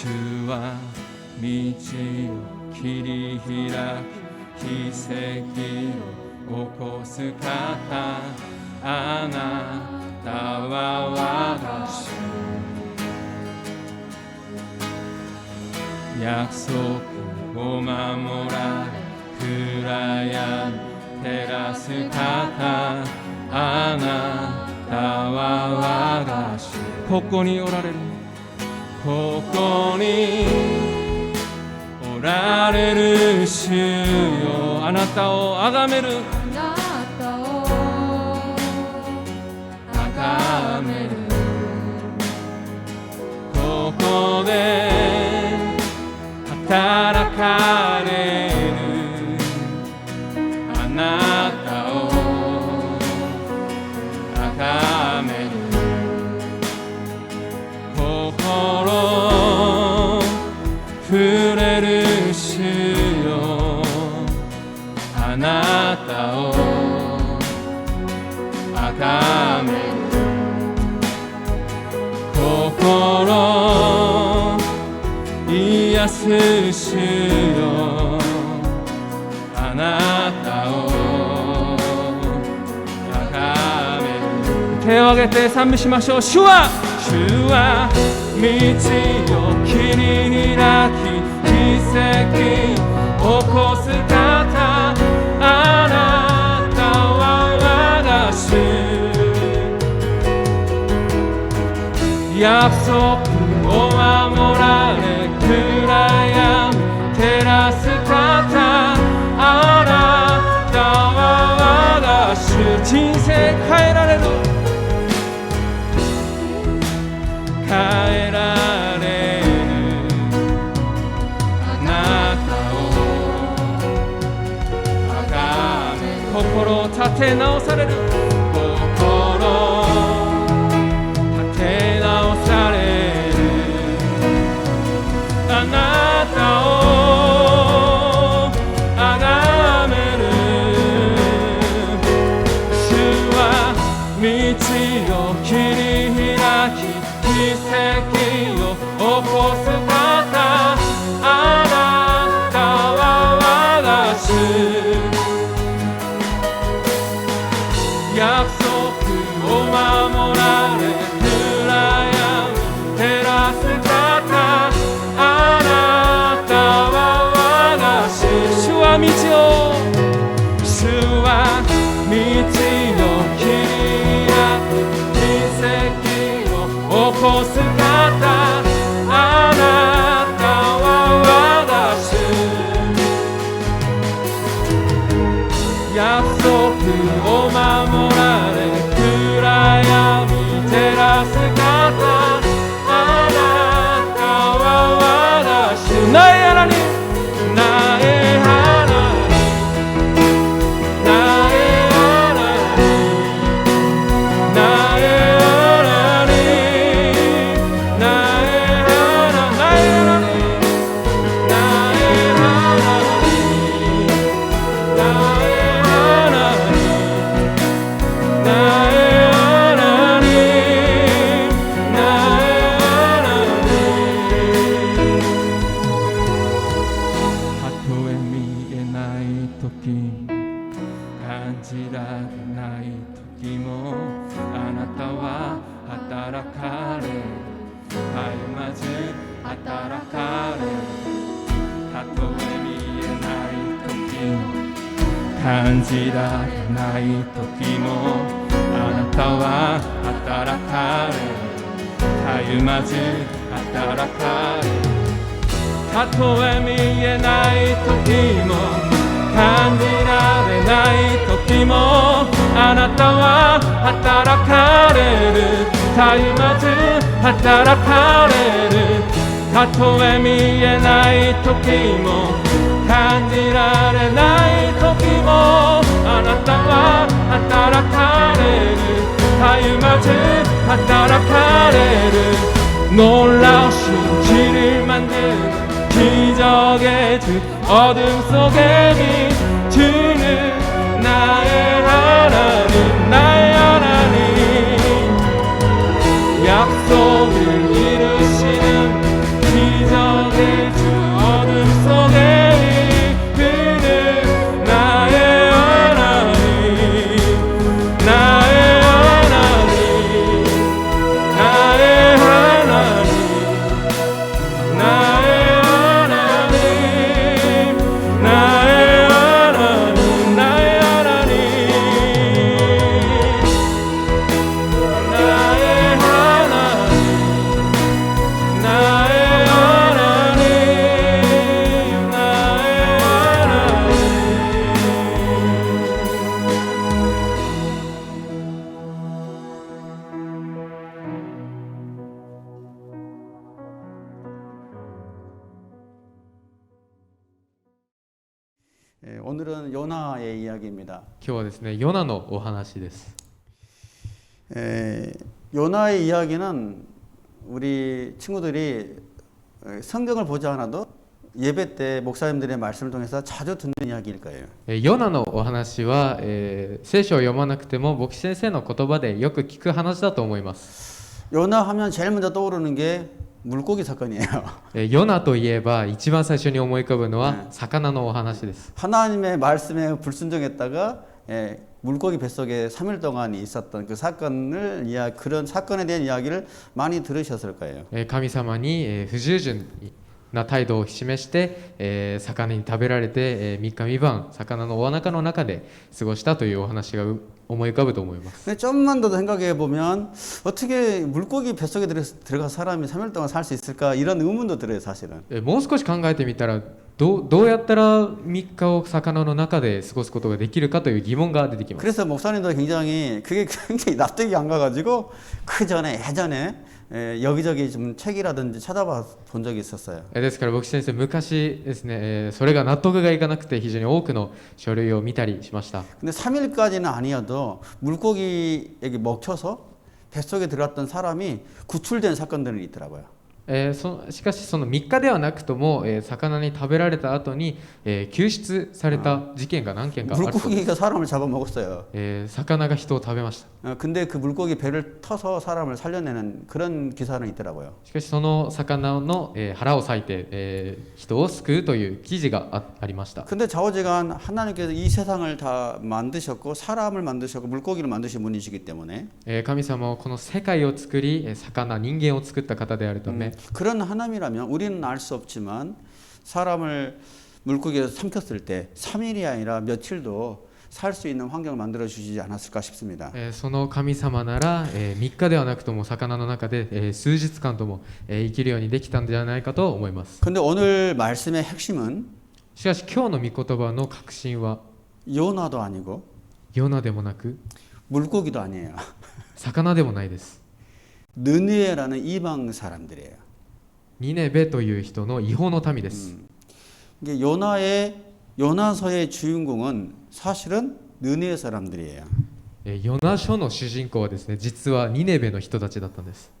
主は道を切り開き奇跡を起こす方、あなたは我が主。約束を守られ暗闇照らす方、あなたは我が主。ここにおられる、ここにおられる主よ。あなたをあがめる、あがめる。ここで働かれるあなたをあがめる。心触れる主よ、あなたをあがめる。心癒す主よ、あなたをあがめる。手を挙げて賛美しましょう。主は道を切り開き奇跡を起こす方、あなたは我が主。約束を守られ暗闇照らす方、あなたは我が主。人生変えられる、変えられるあなたをあがめる。心を立て直される、心立て直されるあなたをあがめる。主は道を切り開き奇跡を起こす方、あなたは我が主。約束を守られ暗闇照らす方、あなたは我が主。主は道を切り開く奇跡を起こす方、あなたは我が主。約束を守られ暗闇照らす方、あなたは我が主。ナエハナニ、ナエハナニ、ナエハナニ、ナエハナニ、ナエハナ、ナエハナニ、ナエハナニ、ナエハナニ、ナエハナニ、ナエハナニ。たとえ見えない時、感じられない時も、あなたは働かれる、絶えまず働かれる。たとえ見えない時、感じられない時も、あなたは働かれる、絶えまず働かれる。たとえ見えない時も感じられない時も、あなたは働かれる、絶えまず働かれる。たとえ見えない時も感じられない時も、あなたは働かれる、絶えまず働かれる. 놀라우신 길을 만드는 기적의 주 어둠 속에 비추는 나의 하나님, 나의 하나님. 약속을 이루시는 기적 오늘은 요나의 이야기입니다. 今日はですね、ヨナのお話です。 요나의 이야기는 우리 친구들이 성경을 보지 않아도 예배 때 목사님들의 말씀을 통해서 자주 듣는 이야기일 거예요. ヨナのお話は、聖書を読まなくても牧師先生の言葉でよく聞く話だと思います。 요나 하면 제일 먼저 떠오르는 게 물고기 사건이에요. ヨナといえば一番最初に思い浮かぶのは魚のお話です。 하나님의 말씀에 불순종했다가 물고기 뱃속에 3일 동안 있었던 그 사건을 그런 사건에 대한 이야기를 많이 들으셨을 거예요. 神様に不従順な態度を示して、魚に食べられて、3日3晩魚のお腹の中で過ごしたというお話が思い浮かぶと思います。 근데 좀만 더 생각해 보면 어떻게 물고기 뱃속에 들어가 사람이 3일 동안 살 수 있을까 이런 의문도 들어요, 사실은. もう少し考えてみたらどうやったら3日を魚の中で過ごすことができるかという疑問が出てきます。 그래서 목사님도 굉장히 납득이 안 가가지고 예전에 여기저기 좀 책이라든지 찾아봐 본 적이 있었어요. ですから牧師先生昔ですね、それが納得がいかなくて非常に多くの書類を見たりしました。 근데 3일까지는 아니어도 물고기에게 먹혀서 뱃속에 들어갔던 사람이 구출된 사건들이 있더라고요. しかしその3日ではなくとも、魚に食べられた後に、救出された事件が何件かあるそうです。 물고기가 사람을 잡아먹었어요. 魚が人を食べました。 근데 그 물고기 배를 터서 사람을 살려내는 그런 기사는 있더라고요. しかしその魚の、腹を裂いて、人を救うという記事がありました。 근데 좌우지간 하나님께서 이 세상을 다 만드셨고 사람을 만드셨고 물고기를 만드신 분이시기 때문에 神様はこの世界を作り、魚、人間を作った方であるため、 그런 하나님이라면 우리는 알 수 없지만 사람을 물고기에서 삼켰을 때 3일이 아니라 며칠도 살 수 있는 환경을 만들어 주시지 않았을까 싶습니다. その神様なら、3日ではなくとも魚の中で、数日間とも、生きるようにできたんじゃないかと思います。 근데 오늘 말씀의 핵심은 しかし今日の御言葉の核心は 요나도 아니고 ヨナでもなく 물고기도 아니에요. 魚でもないです。 느느에라는 이방 사람들이에요. ニネベという人の違法の民です。 이게 요나서의 주인공은 사실은 느느에 사람들이에요. ヨナ書の主人公はですね、実はニネベの人たちだったんです。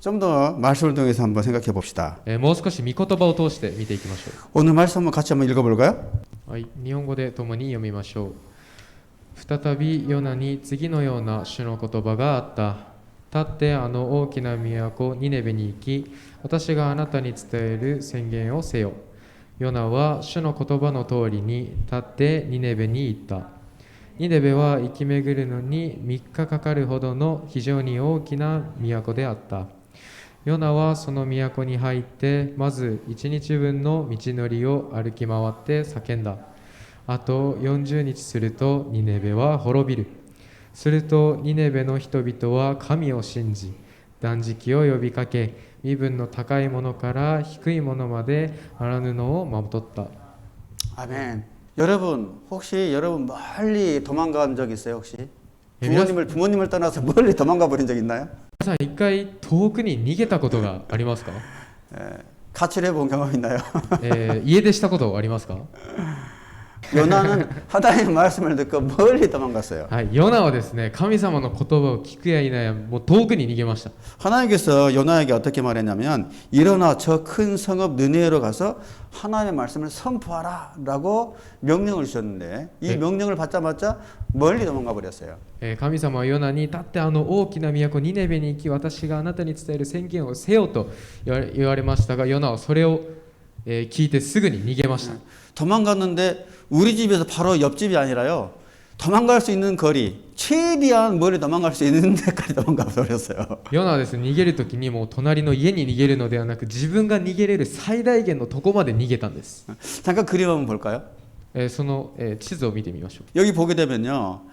좀 더 말씀을 통해서 한번 생각해 봅시다. もう少し御言葉を通して見ていきましょ 오늘 말씀 한번 같이 한번 읽어볼까요? う。はい、日本語で共に読みましょう。再びヨナに次のような主の言葉があった。立ってあの大きな都ニネベに行き、私があなたに伝える宣言をせよ。ヨナは主の言葉の通りに立ってニネベに行った。ニネベは生き巡るのに3日かかるほどの非常に大きな都であった。ヨナはその都に入って、まず1日分の道のりを歩き回って叫んだ。あと40日するとニネベは滅びる。するとニネベの人々は神を信じ、断食を呼びかけ、身分の高いものから低いものまで荒布をまとった。 아멘. 여러분 혹시 여러분 멀리 도망간 적 있어요 혹시? 예, 부모님을 떠나서 멀리 도망가 버린 적 있나요? 皆さん一回遠くに逃げたことがありますか？ 가출해 본 경험 있나요? 家出したことありますか？ 요나는 하나님의 말씀을 듣고 멀리 도망갔어요. はい、ヨナはですね、神様の言葉を聞くや否や、もう遠くに逃げました。 하나님께서 요나에게 어떻게 말했냐면 일어나 저 큰 성읍 느네로 가서 하나님의 말씀을 선포하라 라고 명령을 주셨는데 이 명령을 받자마자 멀리 도망가 버렸어요. 神様はヨナに立ってあの大きな都ニネベに行き、私があなたに伝える宣言をせよと言われましたが、ヨナはそれを聞いてすぐに逃げました。 도망갔는데 우리 집에서 바로 옆집이 아니라요. 도망갈 수 있는 거리, 최대한 멀리 도망갈 수 있는 데까지 도망가 버렸어요. ヨナはですね、逃げるときにもう隣の家に逃げるのではなく、自分が逃げれる最大限のとこまで逃げたんです。 잠깐 그림 한번 볼까요? その地図を見てみましょう。 여기 보게 되면요.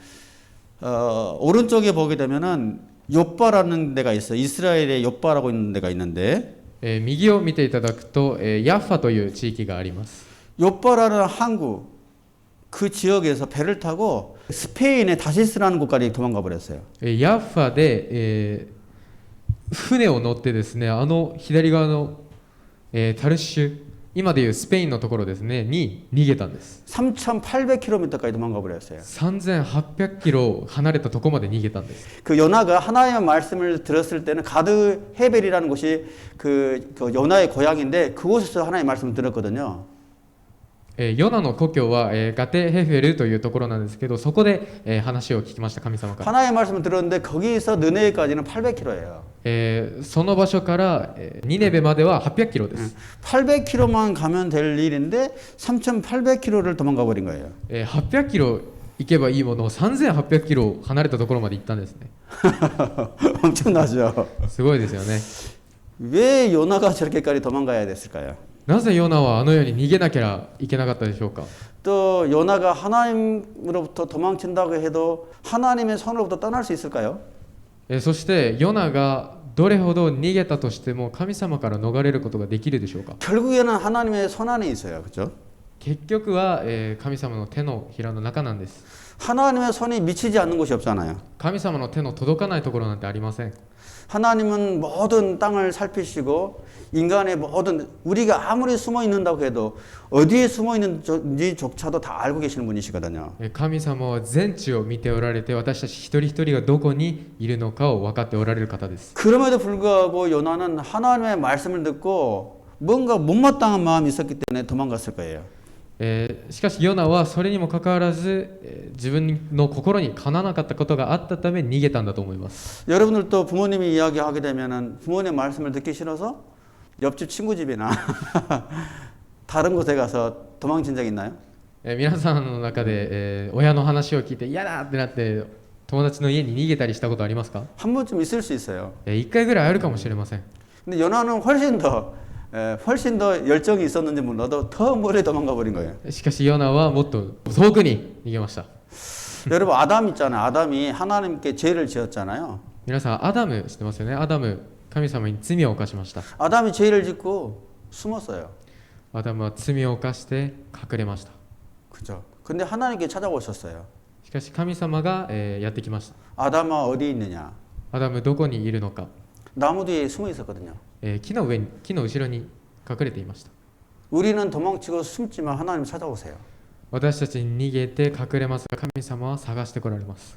오른쪽에 보게 되면은 요바라는 데가 있어요. 이스라엘의 요바라고 있는 데가 있는데 右を見ていただくと、ヤッファという地域があります。 요바라는 항구 그 지역에서 배를 타고 스페인의 다시스라는 곳까지 도망가 버렸어요. ヤッファで、船を乗ってですね、あの左側の、タルシュ今でいうスペインのところですねに逃げたんです。 3,800km까지 도망가 버렸어요. 3800キロ離れたところまで逃げたんです。 그 요나가 하나님의 말씀을 들었을 때는 가드 헤벨이라는 곳이 그 요나의 고향인데 그곳에서 하나님의 말씀을 들었거든요. ヨナの故郷は、ガテヘフェルというところなんですけど、そこで、話を聞きました、神様から。 하나님의 말씀을 들었는데 거기서 느네웨까지는 800km예요. その場所から、ニネベまでは800キロです。 800km만 가면 될 일인데 3,800km를 도망가 버린 거예요. 800キロ行けばいいものを3800キロ離れたところまで行ったんですね。 엄청나죠. すごいですよね。 왜 요나가 저렇게까지 도망가야 됐을까요? なぜヨナはあのように逃げなきゃいけなかったでしょうか。 또 요나가 하나님으로부터 도망친다고 해도 하나님의 손으로부터 떠날 수 있을까요? そしてヨナがどれほど逃げたとしても神様から逃れることができるでしょうか。 결국에는 하나님의 손 안에 있어요. 그렇죠? 結局は、神様の手のひらの中なんです。 하나님의 손이 미치지 않는 곳이 없잖아요. 神様の手の届かないところなんてありません。 하나님은 모든 땅을 살피시고 인간의 모든 우리가 아무리 숨어 있는다고 해도 어디에 숨어 있는지조차도 다 알고 계시는 분이시거든요. 神様は全地を見ておられて、私たち一人一人がどこにいるのかを分かっておられる方です。 그럼에도 불구하고 요나는 하나님의 말씀을 듣고 뭔가 못마땅한 마음이 있었기 때문에 도망갔을 거예요. しかしヨナはそれにもかかわらず、自分の心にかなわなかったことがあったため逃げたんだと思います。 여러분들도 부모님이 이야기하게 되면은 부모님 말씀을 듣기 싫어서 옆집 친구 집이나 다른 곳에 가서 도망친 적 있나요? 皆さんの中で、親の話を聞いて嫌だってなって友達の家に逃げたりしたことありますか？ 한 번쯤 있을 수 있어요. 1回ぐらいあるかもしれません。 근데 요나는 훨씬 더 열정이 있었는지 몰라도 더 멀리 도망가 버린 거예요. しかしヨナはもっと遠くに逃げました。 여러분 아담 있잖아요. 아담이 하나님께 죄를 지었잖아요. 皆さんアダム知ってますよね。アダム、神様に罪を犯しました。 아담이 죄를 짓고 숨었어요. アダムは罪を犯して隠れました。 그죠? 근데 하나님께 찾아오셨어요. しかし神様が、やってきました。 아담아 어디 있느냐? アダムどこにいるのか。 나무 뒤에 숨어 있었거든요. 木の上に、木の後ろに隠れていました。 우리는 도망치고 숨지만 하나님 찾아오세요. 私たちに逃げて隠れますが、神様は探してこられます。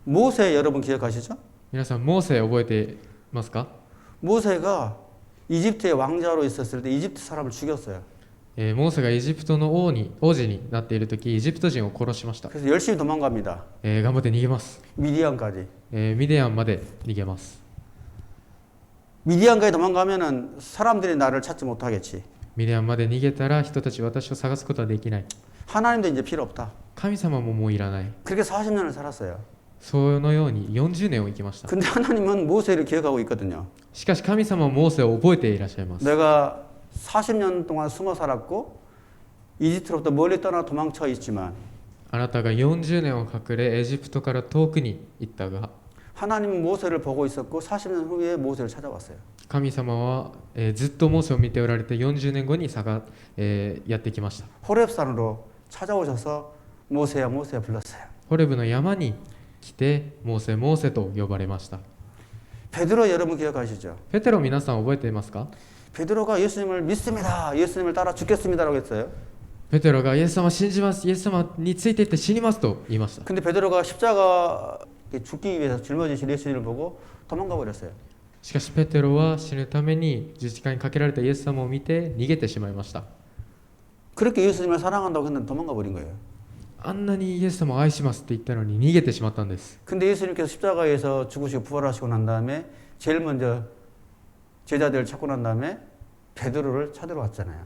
모세 여러분 기억하시죠? 皆さんモーセ覚えてますか？ 모세가 이집트의 왕자로 있었을 때 이집트 사람을 죽였어요. モーセがエジプトの王子になっている時、エジプト人を殺しました。 그래서 열심히 도망갑니다. 頑張って逃げます。 미디안까지. ミディアンまで逃げます。 미디안까지 도망가면은 사람들이 나를 찾지 못하겠지. ミディアンまで逃げたら人たち私を探すことはできない。 하나님도 이제 필요 없다. 神様ももういらない。 그렇게 40년을 살았어요. そのように40年を生きました。 근데 하나님은 모세를 기억하고 있거든요. しかし神様はモーセを覚えていらっしゃいます。 내가 40년 동안 숨어 살았고 이집트로부터 멀리 떠나 도망쳐 있지만 あなたが40年を隠れエジプトから遠くに行ったが 하나님은 모세를 보고 있었고 40년 후에 모세를 찾아왔어요. 神様は、ずっとモーセを見ておられて40年後にやってきました。 호렙산으로 찾아오셔서 모세야 모세야 불렀어요. ホレブの山に来てモーセモーセと呼ばれました。 베드로 여러분 기억하시죠? ペテロ皆さん覚えていますか？ 베드로가 예수님을 믿습니다. 예수님을 따라 죽겠습니다라고 했어요. ペテロがイエス様信じます、イエス様についていって死にますと言いました。 근데 베드로가 십자가 죽기 위해서 짊어지신 예수님을 보고 도망가 버렸어요. しかしペテロは死ぬために十字架にかけられたイエス様を見て逃げてしまいました。 그렇게 예수님을 사랑한다고 했는데 도망가 버린 거예요. あんなにイエス様を愛しますって言ったのに逃げてしまったんです。 근데 예수님께서 십자가에서 죽으시고 부활하시고 난 다음에 제일 먼저 제자들을 찾고 난 다음에 베드로를 찾으러 왔잖아요.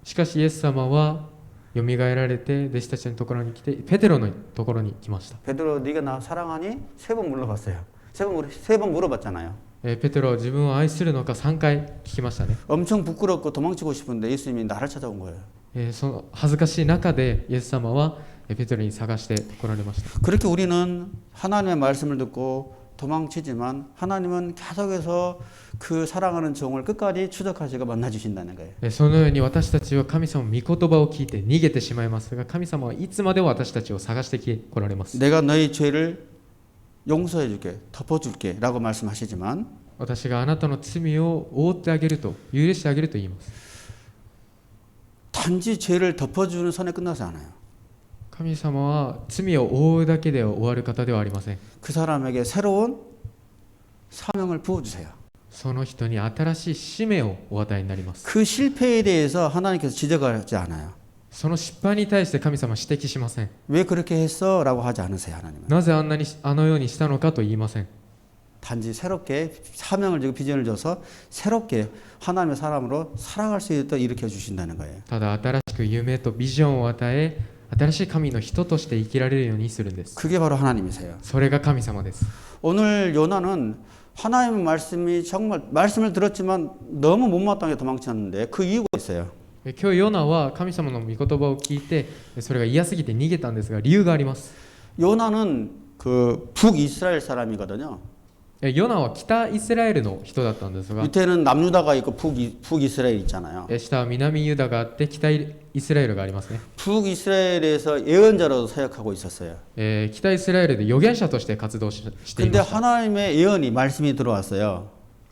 しかしイエス様はよみがえられて弟子たちのところに来てペテロのところに来ました。 베드로 네가 나 사랑하니? 3번 물어봤어요. 3번 물어봤잖아요. ペテロは自分を愛するのか3回聞きましたね。 엄청 부끄럽고 도망치고 싶은데 예수님이 나를 찾아온 거예요. その恥ずかしい中でイエス様はペテロに探して来られました。 그렇게 우리는 하나님의 말씀을 듣고 도망치지만 하나님은 계속해서 그 사랑하는 종을 끝까지 추적하시고 만나주신다는 거예요. そのように私たちは神様の御言葉を聞いて逃げてしまいますが、神様はいつまでも私たちを探して来られます。 내가 너희 죄를 용서해 줄게, 덮어줄게 라고 말씀하시지만 私があなたの罪を覆ってあげると、許してあげると言います。 단지 죄를 덮어주는 선에 끝나지 않아요. 神様は罪を覆うだけで終わる方ではありません。 그 사람에게 새로운 사명을 부어주세요. その人に新しい使命をお与えになります。 그 실패에 대해서 하나님께서 지적하지 않아요. その失敗に対して神様は指摘しません。 왜 그렇게 했어? 라고 하지 않으세요. 하나님은. なぜあのようにしたのかと言いません。 단지 새롭게 사명을 주고 비전을 줘서 새롭게 하나님의 사람으로 살아갈 수 있도록 일으켜 주신다는 거예요. ただ新しく夢とビジョンを与え、新しい神の人として生きられるようにするんです。 그게 바로 하나님이세요. それが神様です。 오늘 요나는 하나님의 말씀이 정말 말씀을 들었지만 너무 못마땅하게 도망쳤는데 그 이유가 있어요. 今日ヨナは神様の御言葉を聞いて、それが嫌すぎて逃げたんですが、理由があります。 요나는 그 북이스라엘 사람이거든요. ヨナは北イスラエルの人だったんですが、 밑에는 남유다가 있고 북이스라엘 있잖아요. 下は南ユダがあって北イスラエルがありますね。 북이스라엘에서 예언자로도 사역하고 있었어요. 北イスラエルで預言者として活動してい 근데 ました。 하나님의 예언이 말씀이 들어왔어요.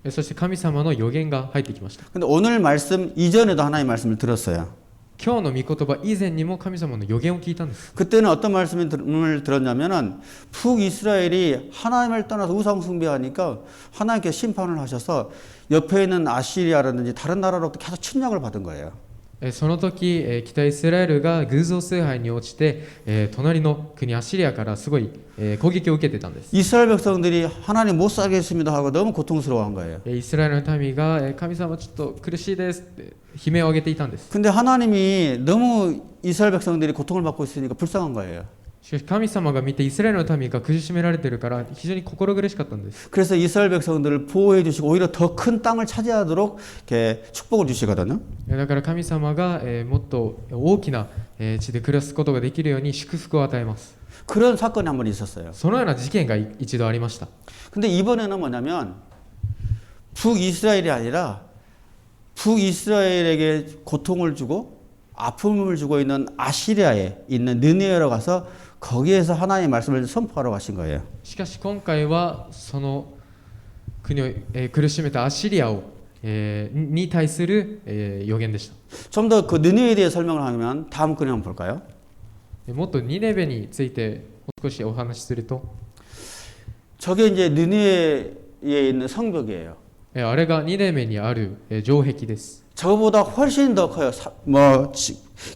そして神様の預言が入ってきました。 근데 오늘 말씀 이전에도 하나님의 말씀을 들었어요. 今日の御言葉以前にも神様の預言を聞いたんです。 그때는 어떤 말씀을 들었냐면은 북이스라엘이 하나님을 떠나서 우상 숭배하니까 하나님께서 심판을 하셔서 옆에 있는 아시리아라든지 다른 나라로부터 계속 침략을 받은 거예요. その時、北イスラエルが偶像崇拝に落ちて、隣の国アシリアからすごい、攻撃を受けてたんです。 이스라엘 백성들이 하나님 못 살겠습니다 하고 너무 고통스러워한 거예요. イスラエルの民が、神様ちょっと苦しいですって悲鳴を上げていたんです。 근데 하나님이 너무 이스라엘 백성들이 고통을 받고 있으니까 불쌍한 거예요. しかし神様が見てイスラエルの民が苦しめられているから非常に心苦しかったんです。 그래서 이스라엘 백성들을 보호해 주시고 오히려 더 큰 땅을 차지하도록 이렇게 축복을 주시거든요. だから神様が、もっと大きな、地で暮らすことができるように祝福を与えます。 그런 사건이 한 번 있었어요. そのような事件が一度ありました。 근데 이번에는 뭐냐면 북이스라엘이 아니라 북이스라엘에게 고통을 주고 아픔을 주고 있는 아시리아에 있는 느네웨로 가서 거기에서 하나님의 말씀을 선포하러 가신 거예요. しかし今回はその国を、苦しめたアシリアを、に対する、予言でした。 좀 더 그 느네웨에 대해 설명을 하면 다음 그림 한번 볼까요? もっとニネベについて少しお話しすると、 저게 이제 느네웨에 있는 성벽이에요. あれがニネベにある、城壁です。 저거보다 훨씬 더 커요.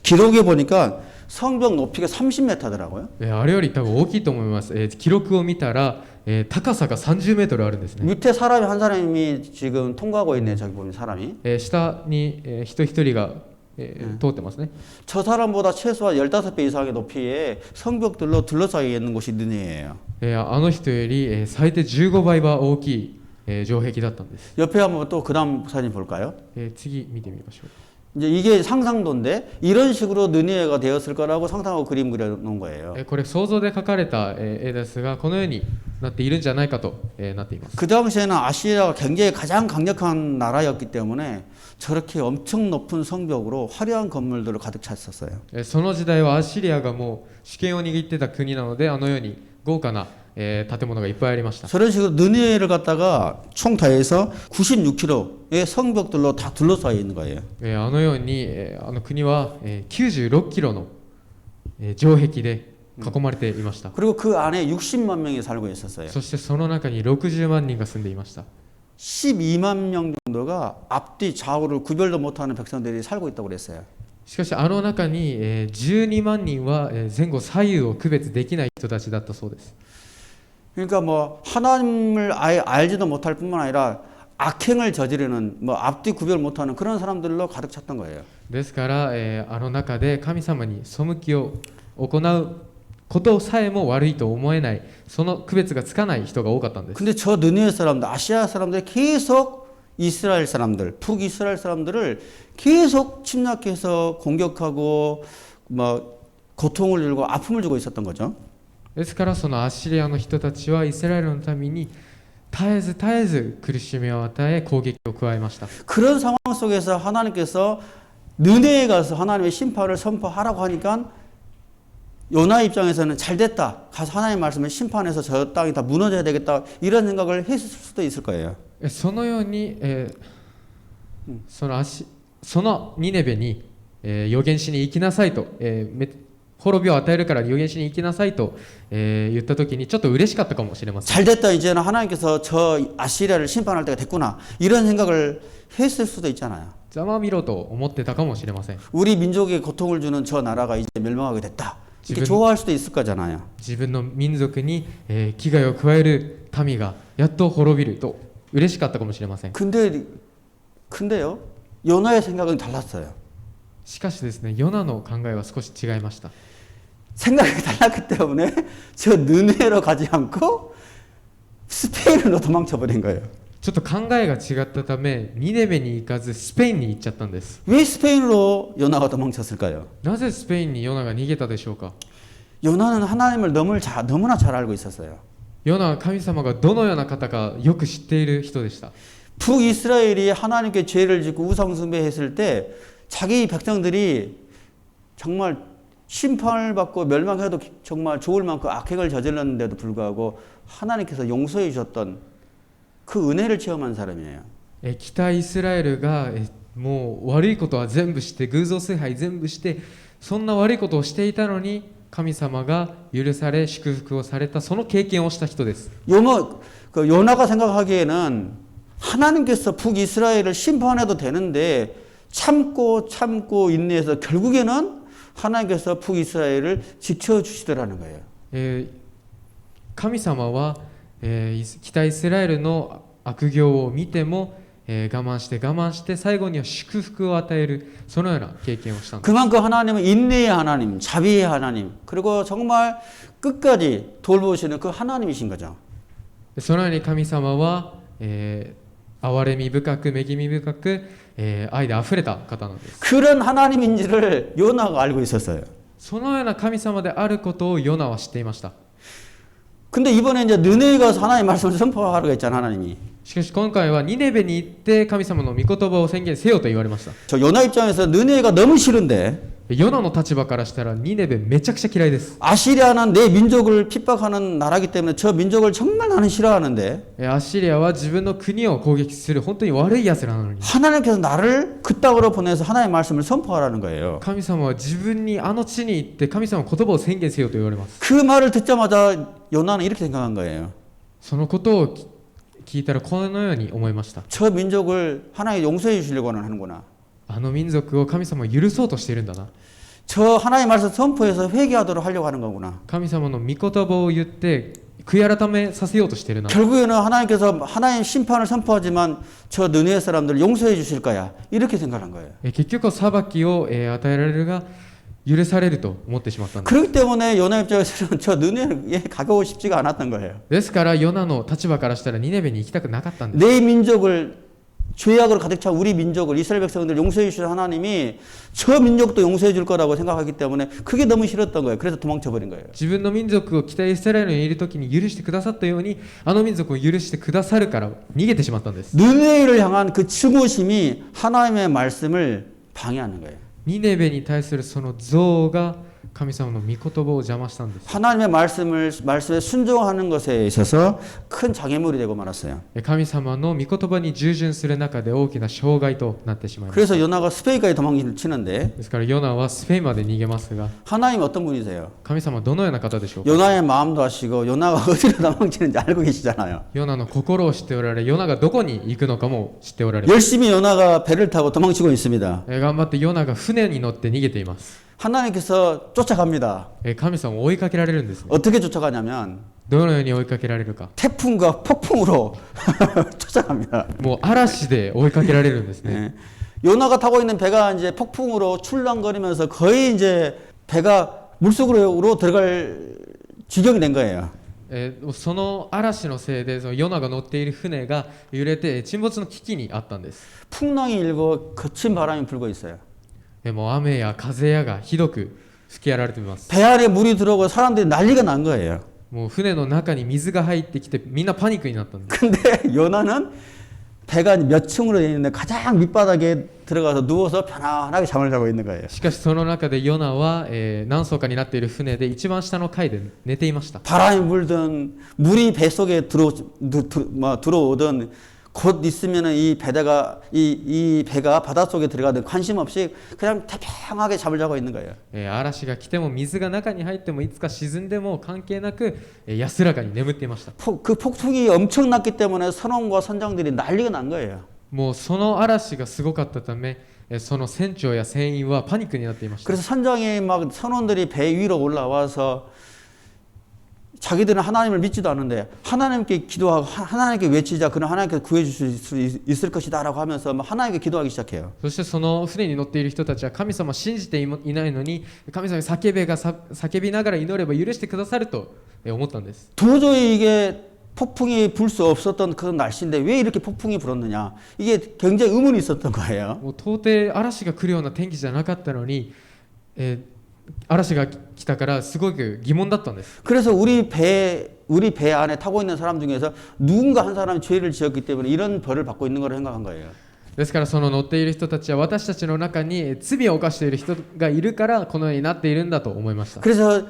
기록에 보니까 성벽 높이가 30m더라고요. あれより多分大きいと思います。記録を見たら、高さが30メートルあるんですね。 밑에 사람이 한 사람이 지금 통과하고 있네. 저기 보면 사람이. 下に、人一人が、通ってますね。 저 사람보다 최소한 15배 이상의 높이의 성벽들로 둘러싸여 있는 곳이 느네예요. あの人より、最低15倍は大きい、城壁だったんです。 옆에 한번 또 그다음 사진 볼까요? 次見てみましょう。 이제 이게 상상도인데 이런 식으로 느네웨가 되었을 거라고 상상하고 그림 그려 놓은 거예요. これ想像で描かれた、絵ですが、このようになっているんじゃないかと、なっています。 그 당시에는 아시리아가 굉장히 가장 강력한 나라였기 때문에 저렇게 엄청 높은 성벽으로 화려한 건물들을 가득 찼었어요. その時代はアシリアがもう主権を握ってた国なので、あのように豪華な、建物がいっぱいありました。 저런 식으로 느네웨를 갖다가 총 다해서 96km의 성벽들로 다 둘러싸여 있는 거예요. あのように、あの国は、96キロの、城壁で囲まれていました。 그리고 그 안에 60만 명이 살고 있었어요. そしてその中に60万人が住んでいました。 12만 명 정도가 앞뒤 좌우를 구별도 못하는 백성들이 살고 있다고 그랬어요. しかしあの中に、12万人は、前後左右を区別できない人たちだったそうです。 그러니까 뭐 하나님을 아예 알지도 못할 뿐만 아니라 악행을 저지르는 뭐 앞뒤 구별 못하는 그런 사람들로 가득 찼던 거예요. ですから、あの中で神様に背きを行うことさえも悪いと思えない、その区別がつかない人が多かったんです。 근데 저 느네웨 사람들, 아시아 사람들이 계속 이스라엘 사람들, 북이스라엘 사람들을 계속 침략해서 공격하고 뭐 고통을 주고 아픔을 주고 있었던 거죠. ですからそのアッシリアの人たちはイスラエルのために絶えず苦しみを与え攻撃を加えました。 그런 상황 속에서 하나님께서 느네웨에 가서 하나님의 심판을 선포하라고 하니까 요나 입장에서는 잘 됐다. 가서 하나님의 말씀을 심판해서 저 땅이 다 무너져야 되겠다. 이런 생각을 했을 수도 있을 거예요. そのように、そのニネベに、預言しに行きなさいと、滅びを与えるから預言しに行きなさいと、言った時にちょっと嬉しかったかもしれません。 잘 됐다. 이제는 하나님께서 저 아시리아를 심판할 때가 됐구나. 이런 생각을 했을 수도 있잖아요. ざまみろと思ってたかもしれません。 우리 민족에 고통을 주는 저 나라가 이제 멸망하게 됐다. 이렇게 지금- 좋아할 수도 있을 거잖아요. 自分の民族に、危害を加える民がやっと滅びると嬉しかったかもしれません。 근데요. 요나의 생각은 달랐어요. しかしですね、ヨナの考えは少し違いました。 생각이 달랐기 때문에 저 느네로 가지 않고 스페인으로 도망쳐 버린 거예요. ちょっと考えが違ったため、ニネベに行かずスペインに行っちゃったんです。 왜 스페인으로 요나가 도망쳤을까요? なぜスペインにヨナが逃げたでしょうか。 요나는 하나님을 너무나 잘 알고 있었어요. ヨナは神様がどのような方かよく知っている人でした。 북이스라엘이 하나님께 죄를 짓고 우상숭배했을 때 자기 백성들이 정말 심판을 받고 멸망해도 정말 좋을 만큼 악행을 저질렀는데도 불구하고 하나님께서 용서해 주셨던 그 은혜를 체험한 사람이에요. 北イスラエルがもう悪いことは全部して偶像崇拝全部してそんな悪いことをしていたのに神様が許され祝福をされたその経験をした人です。 요나가 생각하기에는 하나님께서 북이스라엘을 심판해도 되는데 참고 인내해서 결국에는 하나님께서 북이스라엘을 지켜주시더라는 거예요. 神様は、北イスラエルの悪行を見ても、我慢して最後には祝福を与えるそのような経験をしたんです。 그만큼 하나님은 인내의 하나님, 자비의 하나님, 그리고 정말 끝까지 돌보시는 그 하나님이신 거죠. そのように神様は、憐れみ深く恵み深く、愛であふれた方なんです。 그런 하나님인지를 요나가 알고 있었어요. そのような神様であることをヨナは知っていました。 근데 이번에 이제 느네에 가서 하나님의 말씀을 선포하라고 했잖아, 하나님이. しかし今回はニネベに行って神様の御言葉を宣言せよと言われました。 저 요나 입장에서 느네가 너무 싫은데 ヨナの立場からしたらニネベめちゃくちゃ嫌いです。 아시리아는 내 민족을 핍박하는 나라기 때문에 저 민족을 정말 나는 싫어하는데 アッシリアは自分の国を攻撃する本当に悪い奴らなのに 하나님께서 나를 그 땅으로 보내서 하나님의 말씀을 선포하라는 거예요. 神様は自分にあの地に行って神様の言葉を宣言せよと言われます。 그 말을 듣자마자 요나는 이렇게 생각한 거예요. そのことを聞いたらこのように思いました。 저 민족을 하나님 용서해 주시려고 하는구나. あの民族を神様は許そうとしているんだな。 저 하나님의 말씀 선포해서 회개하도록 하려고 하는 거구나. 神様の御言葉を言って悔い改めさせようとしているな。 결국에는 하나님께서 하나님 심판을 선포하지만 저 느헤 사람들 용서해 주실 거야. 이렇게 생각한 거예요. 結局は裁きを与えられるが許されると思ってしまったんです。 그렇기 때문에 요나 입장에서는 저 느헤에 가고 싶지가 않았던 거예요. ですからヨナの立場からしたらニネベに行きたくなかったんです。 내 민족을 죄악으로 가득 찬 우리 민족을 이스라엘 백성들 용서해 주시는 하나님이 저 민족도 용서해 줄 거라고 생각하기 때문에 그게 너무 싫었던 거예요. 그래서 도망쳐 버린 거예요. 自分の民族を北イスラエルにいる時に許してくださったようにあの民族を許してくださるから逃げてしまったんです。 느헤를 향한 그 증오심이 하나님의 말씀을 방해하는 거예요. ニネベに対するその憎悪が神様の御言葉を邪魔したんです。 하나님의 말씀에 순종하는 것에 있어서 큰 장애물이 되고 말았어요. 神様の御言葉に従順する中で大きな障害となってしまいました。 그래서 요나가 스페인까지 도망치는데 ですからヨナはスペインまで逃げますが 하나님 어떤 분이세요? 神様はどのような方でしょうか。 요나의 마음도 아시고 요나가 어디로 도망치는지 알고 계시잖아요. ヨナの心を知っておられヨナがどこに行くのかも知っておられます。 열심히 요나가 배를 타고 도망치고 있습니다. 頑張ってヨナが船に乗って逃げています。 하나님께서 쫓아갑니다. 神様を追いかけられるんですね。 어떻게 쫓아가냐면 どのように追いかけられるか。 태풍과 폭풍으로 쫓아갑니다. もう嵐で追いかけられるんですね。 네. 요나가 타고 있는 배가 이제 폭풍으로 출렁거리면서 거의 이제 배가 물속으로 들어갈 지경이 된 거예요. その嵐のせいでそのヨナが乗っている船が揺れて沈没の危機にあったんです。 풍랑이 일고 거친 바람이 불고 있어요. もう雨や風やがひどく吹き荒れています。 배 안에 물이 들어오고 사람들이 난리가 난 거예요. もう船の中に水が入ってきてみんなパニックになったんです。 근데 요나는 배가 몇 층으로 되어 있는데 가장 밑바닥에 들어가서 누워서 편안하게 잠을 자고 있는 거예요. しかしその中でヨナは、何層かになっている船で一番下の階で寝ていました。 바람이 불든 물이 배 속에 들어오든 곧 있으면은 이 배가 바닷속에 들어가든 관심 없이 그냥 태평하게 잠을 자고 있는 거예요. 嵐が来ても水が中に入ってもいつか沈んでも関係なく安らかに眠っていました。 그 폭풍이 엄청났기 때문에 선원과 선장들이 난리가 난 거예요. もうその嵐がすごかったためその船長や船員はパニックになっていました。 그래서 선장이 막 선원들이 배 위로 올라와서 자기들은 하나님을 믿지도 않는데 하나님께 기도하고 하나님께 외치자 그는 하나님께서 구해줄 수 있을 것이다라고 하면서 막 하나님께 기도하기 시작해요. そしてその船に乗っている人たちは神様を信じていないのに神様に叫びながら祈れば許してくださると思ったんです。 도저히 이게 폭풍이 불 수 없었던 그런 날씨인데 왜 이렇게 폭풍이 불었느냐 이게 굉장히 의문이 있었던 거예요. もう到底嵐が来るような天気じゃなかったのに、嵐が来たからすごく疑問だったんです。 그래서 우리 배 안에 타고 있는 사람 중에서 누군가 한 사람이 죄를 지었기 때문에 이런 벌을 받고 있는 거로 생각한 거예요. ですからその乗っている人たちは私たちの中に罪を犯している人がいるからこのようになっているんだと思いました。 그래서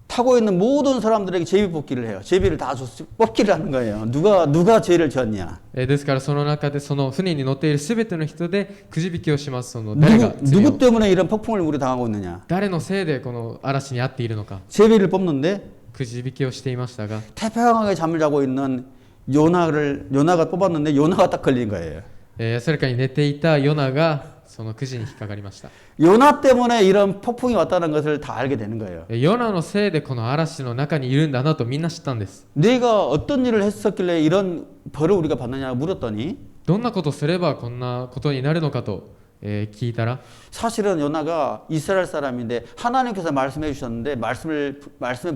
타고 있는 모든 사람들에게 제비 뽑기를 해요. 제비를 다 뽑기를 하는 거예요. 누가 죄를 지었냐. ですからその中でその船に乗っているすべての人でくじ引きをします。その誰が罪 누구 を 때문에 이런 폭풍을 우리 당하고 있느냐. 誰のせいでこの嵐に遭っているのか 제비를 뽑는데 くじ引きをしていましたが 태평하게 잠을 자고 있는 요나가 뽑았는데 요나가 딱 걸린 거예요. 安らかに寝ていたヨナがそのくじに引っかかりました。 요나 때문에 이런 폭풍이 왔다는 것을 다 알게 되는 거예요. ヨナのせいでこの嵐の中にいるんだなとみんな知ったんです。 내가 어떤 일을 했었길래 이런 벌을 우리가 받느냐 물었더니 どんなことすればこんなことになるのかと、聞いたら 사실은 요나가 이스라엘 사람인데 하나님께서 말씀해 주셨는데 말씀에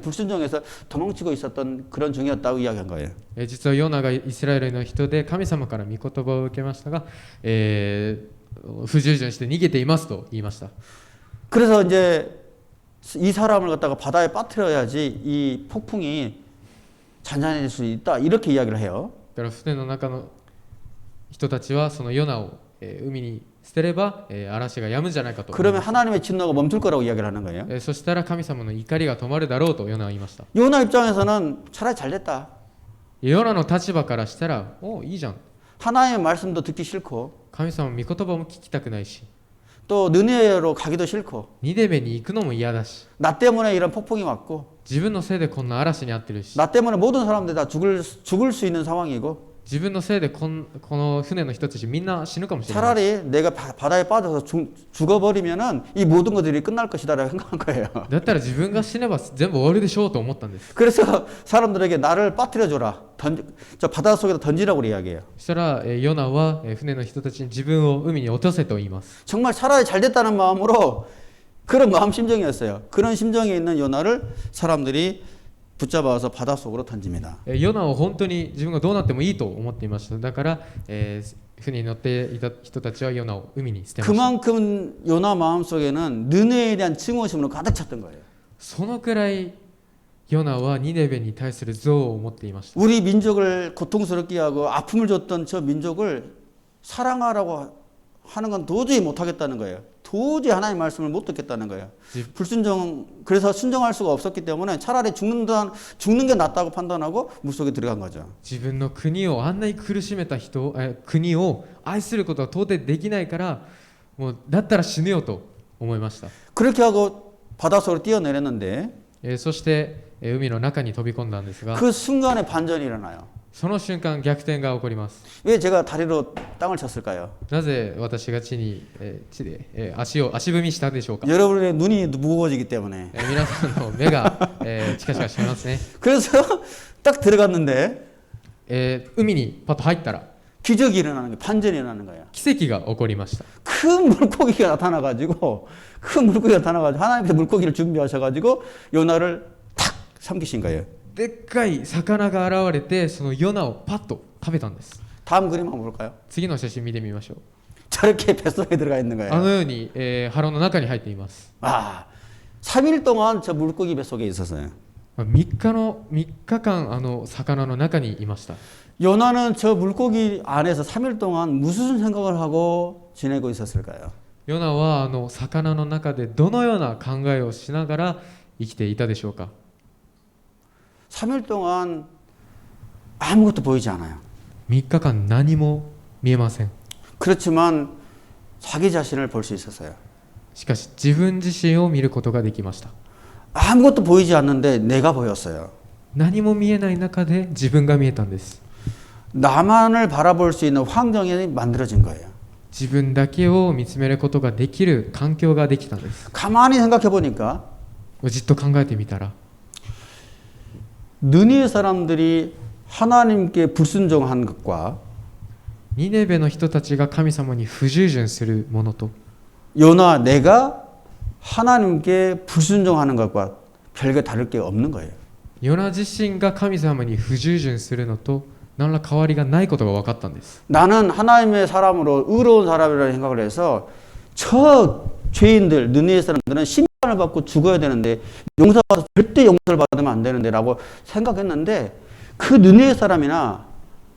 불순종해서 도망치고 있었던 그런 중이었다고 이야기한 거예요. 実はヨナがイスラエルの人で神様から御言葉を受けましたが、不従順して逃げていますと言いました。 그래서 이제 이 사람을 갖다가 바다에 빠뜨려야지 이 폭풍이 잔잔해질 수 있다 이렇게 이야기를 해요. だから船の中の人たちはそのヨナを、海に捨てれば、嵐が止むんじゃないかと。 그러면 하나님의 진노가 멈출 거라고 이야기를 하는 거예요. そしたら神様の怒りが止まるだろうとヨナは言いました。 요나 입장에서는 차라리 잘 됐다. ヨナの立場からしたら、おいいじゃん。 하나님의 말씀도 듣기 싫고 神様の御言葉も聞きたくないし、 또 느네로 가기도 싫고 ニネベに行くのも嫌だし、 나 때문에 이런 폭풍이 왔고 自分のせいでこんな嵐に遭ってるし、 나 때문에 모든 사람들이 다 죽을 수 있는 상황이고 自分のせいでこの船の人たちみんな死ぬかもしれない。 차라리 내가 바다에 빠져서 죽어버리면은 이 모든 것들이 끝날 것이다라고 생각한 거예요. だったら自分が死ねば全部終わるでしょうと思ったんです。 그래서 사람들에게 나를 빠뜨려줘라. 저 바다 속에다 던지라고 이야기해요. そしたら、ヨナは、船の人たちに自分を海に落とせと言います。 정말 차라리 잘 됐다는 마음으로 그런 마음 심정이었어요. 그런 심정에 있는 요나를 사람들이 붙잡아서 바닷속으로 던집니다. ヨナは本当に自分がどうなってもいいと思っていました。だから、船に乗っていた人たちはヨナを海に捨てました。 그만큼 요나 마음속에는 느네에 대한 증오심으로 가득 찼던 거예요. そのくらいヨナはニネベに対する憎悪を持っていました。 우리 민족을 고통스럽게 하고 아픔을 줬던 저 민족을 사랑하라고 하는 건 도저히 못하겠다는 거예요. 도저히 하나님의 말씀을 못 듣겠다는 거예요. 그래서 순종할 수가 없었기 때문에 차라리 죽는 게 낫다고 판단하고 물속에 들어간 거죠. 自分の国をあんなに苦しめた人、国を愛することは到底できないから、もうだったら死ぬよと思いました。 그렇게 하고 바닷속으로 뛰어내렸는데 そして、海の中に飛び込んだんですが、 그 순간에 반전이 일어나요. その瞬間逆転が起こります。 왜 제가 다리로 땅을 쳤을까요? なぜ私が地で、足踏みしたでしょうか。 여러분의 눈이 무거워지기 때문에. 皆さんの目が、チカチカしますね。 그래서 딱 들어갔는데 海にパッと入ったら 기적이 일어나는 거예요. 반전이 일어나는 거예요. 奇跡が起こりました。 큰 물고기가 나타나가지고 하나님께서 물고기를 준비하셔가지고 요나를 탁 삼키신 거예요. でっかい魚が現れてそのヨナをパッと食べたんです。 다음 그림 한번 볼까요? 次の写真見てみましょう。 저렇게 뱃속에 들어가 있는 あ 거예요. のように、腹の中に入っています。 3일 동안 저 물고기 뱃속에 있었어요. 3日間あの魚の中にいました。 요나는 저 물고기 안에서 3일 동안 무슨 생각을 하고 지내고 있었을까요? ヨナはあの魚の中でどのような考えをしながら生きていたでしょうか。 3일 동안 아무것도 보이지 않아요. 3日間何も見えません。 그렇지만 자기 자신을 볼 수 있었어요. しかし自分自身を見ることができました。 아무것도 보이지 않는데 내가 보였어요. 何も見えない中で自分が見えたんです。 나만을 바라볼 수 있는 환경이 만들어진 거예요. 自分だけを見つめることができる環境ができたんです。 가만히 생각해 보니까 じっと考えてみたら 느니의 사람들이 하나님께 불순종한 것과 ニネベの人たちが神様に不従順するものと 요나 내가 하나님께 불순종하는 것과 별게 다를 게 없는 거예요. ヨナ自身が神様に不従順するのと何ら変わりがないことが分かったんです。 나는 하나님의 사람으로 의로운 사람이라는 생각을 해서 저 죄인들, 느니의 사람들은 심판을 받고 죽어야 되는데 용서받아서 절대 용서를 받으면 안 되는데 라고 생각했는데 그 느니의 사람이나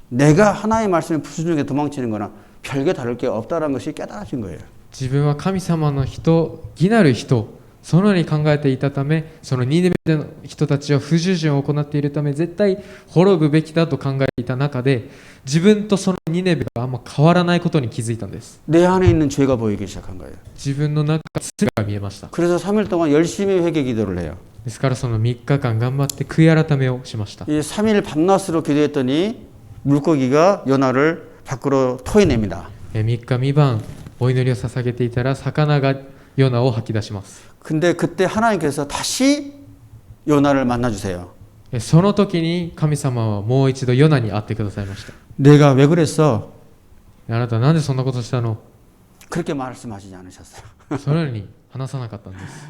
내가 하나님의 말씀에 불순종해 도망치는 거나 별게 다를 게 없다는 것이 깨달아진 거예요. 自分は神様の人、義なる人、そのように考えていたため、そのニネベの人たちは不従順を行っているため、絶対滅ぶべきだと考えていた中で、自分とそのニネベがあんま変わらないことに気づいたんです。 내 안에 있는 죄가 보이기 시작한 거예요. 自分の中から罪が見えました。 그래서 3일 동안 열심히 회개 기도를 해요. ですからその3日間頑張って悔い改めをしました。 이 3일 밤낮으로 기도했더니 물고기가 요나를 밖으로 토해냅니다. 3日3晩お祈りを捧げていたら魚がヨナを吐き出します。 근데 그때 하나님께서 다시 요나를 만나주세요. その時に神様はもう一度ヨナに会ってくださいました。 내가 왜 그랬어? あなたなんでそんなことしたの？ 그렇게 말씀하시지 않으셨어요. そのように話さなかったんです。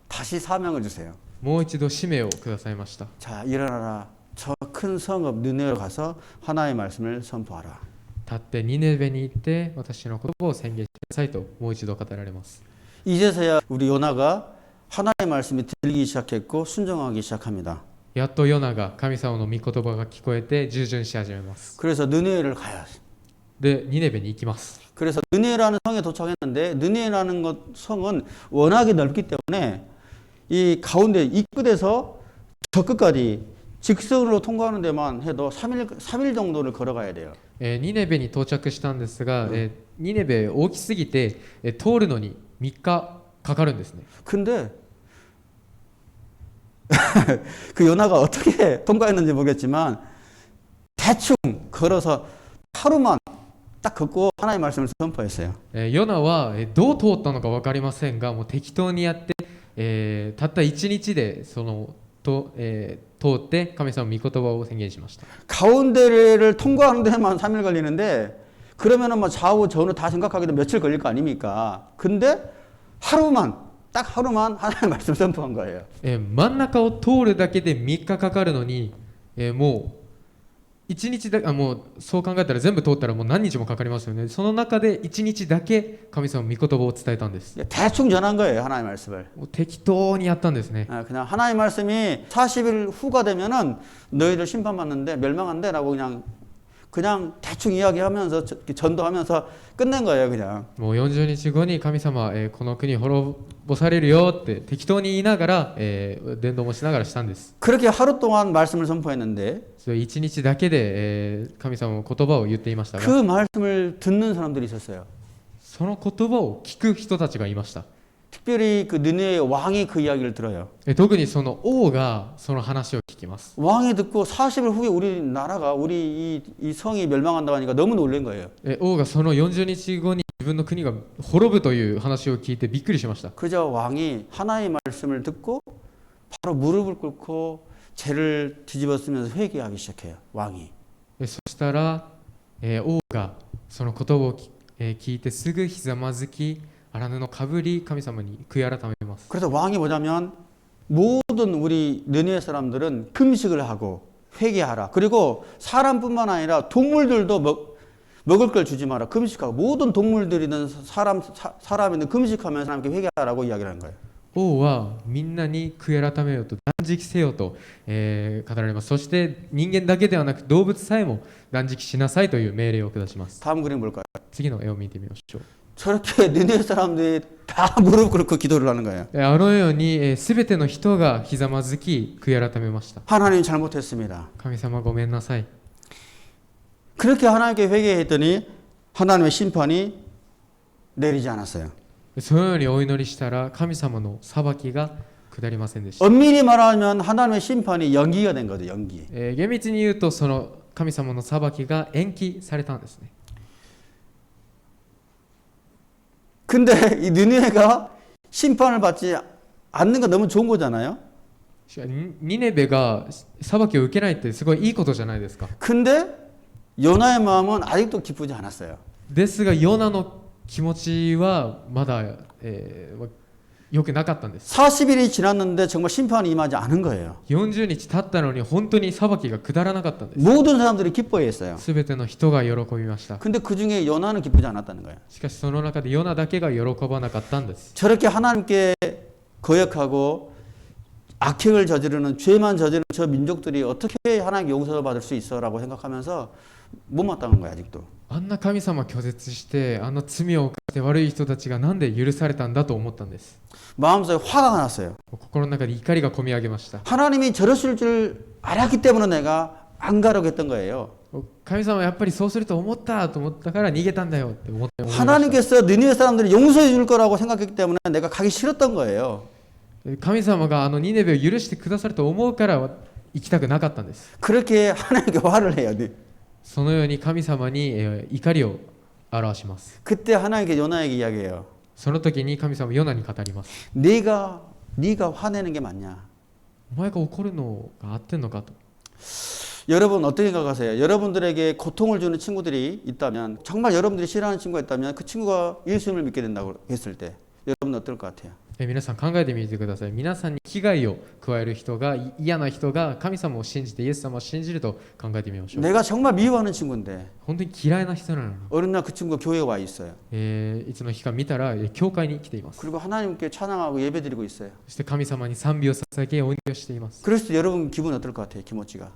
다시 사명을 주세요. もう一度使命をくださいました。 자, 일어나라. 저 큰 성읍 느네로 가서 하나님의 말씀을 선포하라. 立ってニネベに行って私の言葉を宣言してくださいともう一度語られます。 이제서야 우리 요나가 하나님의 말씀이 들리기 시작했고 순종하기 시작합니다. やっとヨナが神様の御言葉が聞こえて従順し始めます。 그래서 느네를 가야 해. で、ニネベに行きます。 그래서 느네라는 성에 도착했는데 느네라는 것 성은 워낙에 넓기 때문에 이 가운데 이 끝에서 저 끝까지 직선으로 통과하는 데만 해도 3일 정도를 걸어가야 돼요. ニネベに到着したんですが、ニネベ大きすぎて、通るのに3日かかるんですね。 근데 그 요나가 어떻게 통과했는지 모르겠지만 대충 걸어서 하루만 딱 걷고 하나님의 말씀을 선포했어요. ヨナはどう通ったのか分かりませんが、もう適当にやって、たった1日で通って神様の御言葉を宣言しました。 가운데를 통과하는 데만 3일 걸리는데 그러면은 뭐 좌우 전후 다 생각하기도 며칠 걸릴 거 아닙니까? 근데 딱 하루만 하나님의 말씀을 선포한 거예요. 真ん中を通るだけで3日かかるのに、もう1日だもうそう考えたら全部通ったらもう何日もかかりますよね。その中で1日だけ神様の御言葉を伝えたんです。 대충 전한 거예요. 하나님의 말씀을. もう適当にやったんですね。 그냥 하나님의 말씀이 40일 후가 되면은 너희들 심판받는데 멸망한대 라고 그냥 대충 이야기하면서 전도하면서 끝낸 거예요. 그냥. もう40日後に神様、この国滅ぼされるよって適当に言いながら、伝道もしながらしたんです。 그렇게 하루 동안 말씀을 선포했는데 それ1日だけで、神様の言葉を言っていましたが、 그 말씀을 듣는 사람들이 있었어요. その言葉を聞く人たちがいました。 특별히 그 느네의 왕이 그 이야기를 들어요. 特にその王がその話を聞きます。 왕이 듣고 40일 후에 우리 나라가 우리 이 성이 멸망한다고 하니까 너무 놀란 거예요. 王がその40日後に自分の国が滅ぶという話を聞いてびっくりしました。 그저 왕이 하나님의 말씀을 듣고 바로 무릎을 꿇고 죄를 뒤집어 쓰면서 회개하기 시작해요. 왕이. そしたら、王がその言葉を聞いてすぐひざまずき荒布をかぶり神様に悔い改めます。 그래서 왕이 뭐냐면 모든 우리 느헤 사람들은 금식을 하고 회개하라. 그리고 사람뿐만 아니라 동물들도 먹을 걸 주지 마라. 금식하고 모든 동물들이든 사람이든 금식하면서 하나님께 회개하라고 이야기를 하는 거예요. 王はみんなに悔い改めようと断食せよと、語られます。そして人間だけではなく動物さえも断食しなさいという命令を下します。 다음 그림 볼까요? 次の絵を見てみましょう。 저렇게 느헤 사람들이 다 무릎 꿇고 기도를 하는 거예요. あのようにすべての人がひざまずき悔い改めました。 하나님 잘못했습니다. 神様ごめんなさい。 이제 神様が 이제 今日 우리에게 그렇게 하나님께 회개했더니 하나님의 심판이 내리지 않았어요. そのようにお祈りしたら神様の裁きが下りませんでした。 엄밀히 말하면 하나님의 심판이 연기가 된 거죠. 연기. 厳密に言うとその神様の裁きが延期されたんですね。 근데 이 느헤가 심판을 받지 않는 건 너무 좋은 거잖아요. ニネベが裁きを受けないってすごいいいことじゃないですか。 근데 요나의 마음은 아직도 기쁘지 않았어요. ですがヨナの気持ちはまだ、良くなかったんです。 40일이 지났는데 정말 심판이 임하지 않은 거예요. 40日経ったのに本当に裁きが下らなかったんです。 모든 사람들이 기뻐했어요. すべての人が喜びました。 근데 그 중에 요나는 기쁘지 않았다는 거예요. しかしその中でヨナだけが喜ばなかったんです。 저렇게 하나님께 거역하고 악행을 저지르는 죄만 저지르는 저 민족들이 어떻게 하나님께 용서를 받을 수 있어라고 생각하면서 못마땅한 거야 아직도. あんな神様拒絶してあの罪を犯して悪い人たちがなんで許されたんだと思ったんです。 마음속에 화가 났어요. 心の中で怒りが込み上げました。 하나님이 저러실 줄 알았기 때문에 내가 안 가려고 했던 거예요. 神様はやっぱりそうすると思ったと思ったから逃げたんだよって思いました。 하나님께서 니느웨 사람들이 용서해 줄 거라고 생각했기 때문에 내가 가기 싫었던 거예요. 神様があのニネベを許してくださると思うから行きたくなかったんです。 그렇게 하나님께 화를 해요. そのように神様に怒りを表します。 그때 하나님께 요나에게 이야기해요. その時に神様はヨナに語ります。 네가 화내는 게 맞냐? お前が怒るのが合ってんのかと。 여러분 어떻게 생각하세요? 여러분들에게 고통을 주는 친구들이 있다면 정말 여러분들이 싫어하는 친구가 있다면 그 친구가 예수님을 믿게 된다고 했을 때 여러분은 어떨 것 같아요? 皆さん考えてみてください。皆さんに危害を加える人が嫌な人が神様を信じてイエス様を信じると考えてみましょう。 내가 정말 미워하는 친구인데 本当に嫌いな人なのに、 어느 날 그 친구가 교회에 와 있어요. いつの日か見たら教会に来ています。 그리고 하나님께 찬양하고 예배드리고 있어요. そして神様に賛美を捧げお祈りをしています。 그랬을 때 여러분 기분 어떨 것 같아요? 기모치가.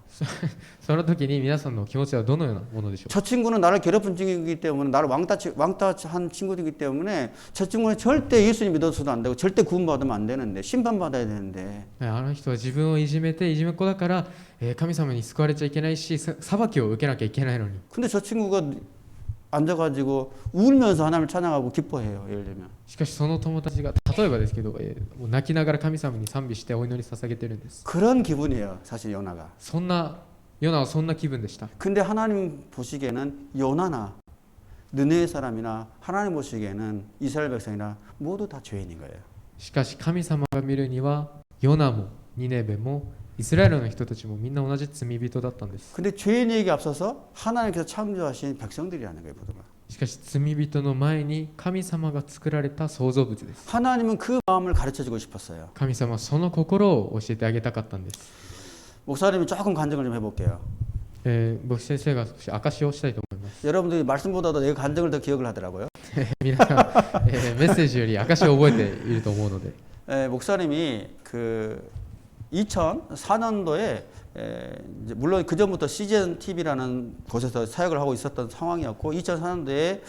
その時に皆さんの気持ちはどのようなものでしょうか。 저 친구는 나를 괴롭힌 친구이기 때문에 나를 왕따한 친구이기 때문에 저 친구는 절대 예수님 믿어서도 안 되고 절대 구원받으면 안 되는데 심판받아야 되는데 あの人は自分をいじめていじめっ子だから、神様に救われちゃいけないし裁きを受けなきゃいけないのに。 근데 저 친구가 앉아가지고 울면서 하나님을 찬양하고 기뻐해요. 예를 들면 しかしその友達が例えばですけど、もう泣きながら神様に賛美してお祈り捧げてるんです。 그런 기분이에요. 사실 요나가. そんなヨナはそんな気分でした。 근데 하나님 보시기에는 요나나 느헤 사람이나 하나님 보시기에는 이스라엘 백성이나 모두 다 죄인인 거예요. しかし神様が見るにはヨナもニネベもイスラエルの人たちもみんな同じ罪人だったんです。 근데 죄인에게 앞서서 하나님께서 창조하신 백성들이라는 거예요. 모두가. しかし罪人の前に神様が作られた創造物です。 하나님은 그 마음을 가르쳐주고 싶었어요. 神様はその心を教えてあげたかったんです。 목사님이 조금 간증을 좀 해볼게요. 僕先生が少し証しをしたいと思います。 여러분들이 말씀보다도 내 간증을 더 기억을 하더라고요. 皆さん、メッセージより証しを覚えていると思うので。 목사님이 그 2004년도에 물론 그 전부터 CGN TV라는 곳에서 사역을 하고 있었던 상황이었고 2004년도에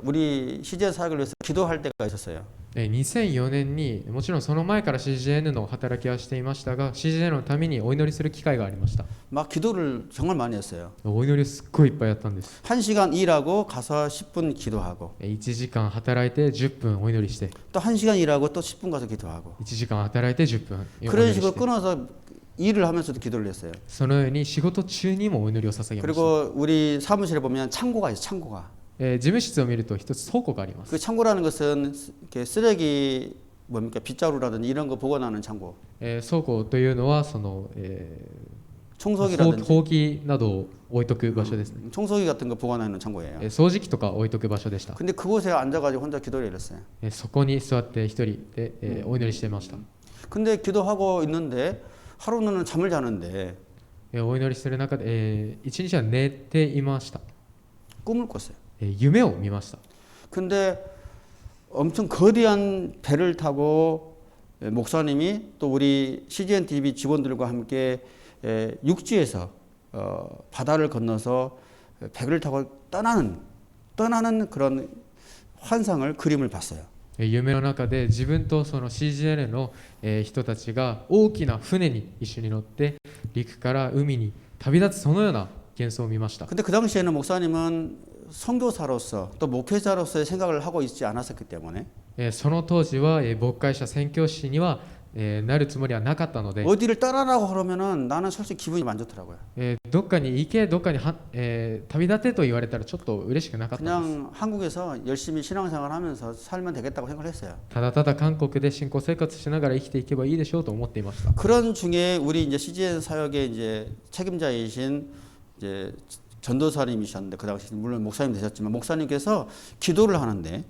우리 CGN 사역을 위해서 기도할 때가 있었어요. 2004年にもちろんその前から CGN の働きはしていましたが CGN のためにお祈りする機会がありました。 막 기도를 정말 많이 했어요. お祈りをすっごいいっぱいやったんです。 1시간 일하고 가서 10분 기도하고 1時間働いて10分お祈りして 또 1시간 일하고 또 10분 가서 기도하고 1時間働いて10分お祈 그런 りし 식으로 て 끊어서 일을 하면서도 기도를 했어요. そのように仕事中にもお祈りを捧げました。 그리고 우리 사무실에 보면 창고가 있어요. 창고가. 事務室を見ると一つ倉庫があります。 그 창고라는 것은 이렇게 쓰레기 뭡니까 빗자루라든지 이런 거 보관하는 창고. 倉庫というのはその、청소기라든지 ほうきなどを置いとく場所ですね。 청소기 같은 거 보관하는 창고예요. 掃除機とか置いとく場所でした。 근데 그곳에 앉아가지고 혼자 기도를 했어요. そこに座って一人で、お祈りしていました。 근데 기도하고 있는데 하루는 잠을 자는데 お祈りする中で、一日は寝ていました。 꿈을 꿨어요. 夢を見ました。 근데 엄청 거대한 배를 타고 목사님이 또 우리 CGN TV 직원들과 함께 육지에서 바다를 건너서 배를 타고 떠나는 그런 환상을 그림을 봤어요. 夢の中で自分とその CGN の、人たちが大きな船に一緒に乗って陸から海に旅立つそのような幻想を見ました。 근데 그 당시에는 목사님은 선교사로서 또 목회자로서의 생각을 하고 있지 않았었기 때문에 その当時は牧会者宣教師にはなるつもりはなかったので、 어디를 떠나라고 그러면은 나는 솔직히 기분이 안 좋더라고요. どっかに行け、どっかに旅立てと言われたらちょっと嬉しくなかったです。 그냥 한국에서 열심히 신앙생활 하면서 살면 되겠다고 생각을 했어요. ただただ韓国で信仰生活しながら生きていけばいいでしょうと思っていました。 그런 중에 우리 이제 CGN 사역의 이제 책임자이신 이제 전도사님이셨는데 그 당시 물론 목사님 되셨지만 목사님께서 기도를 하는데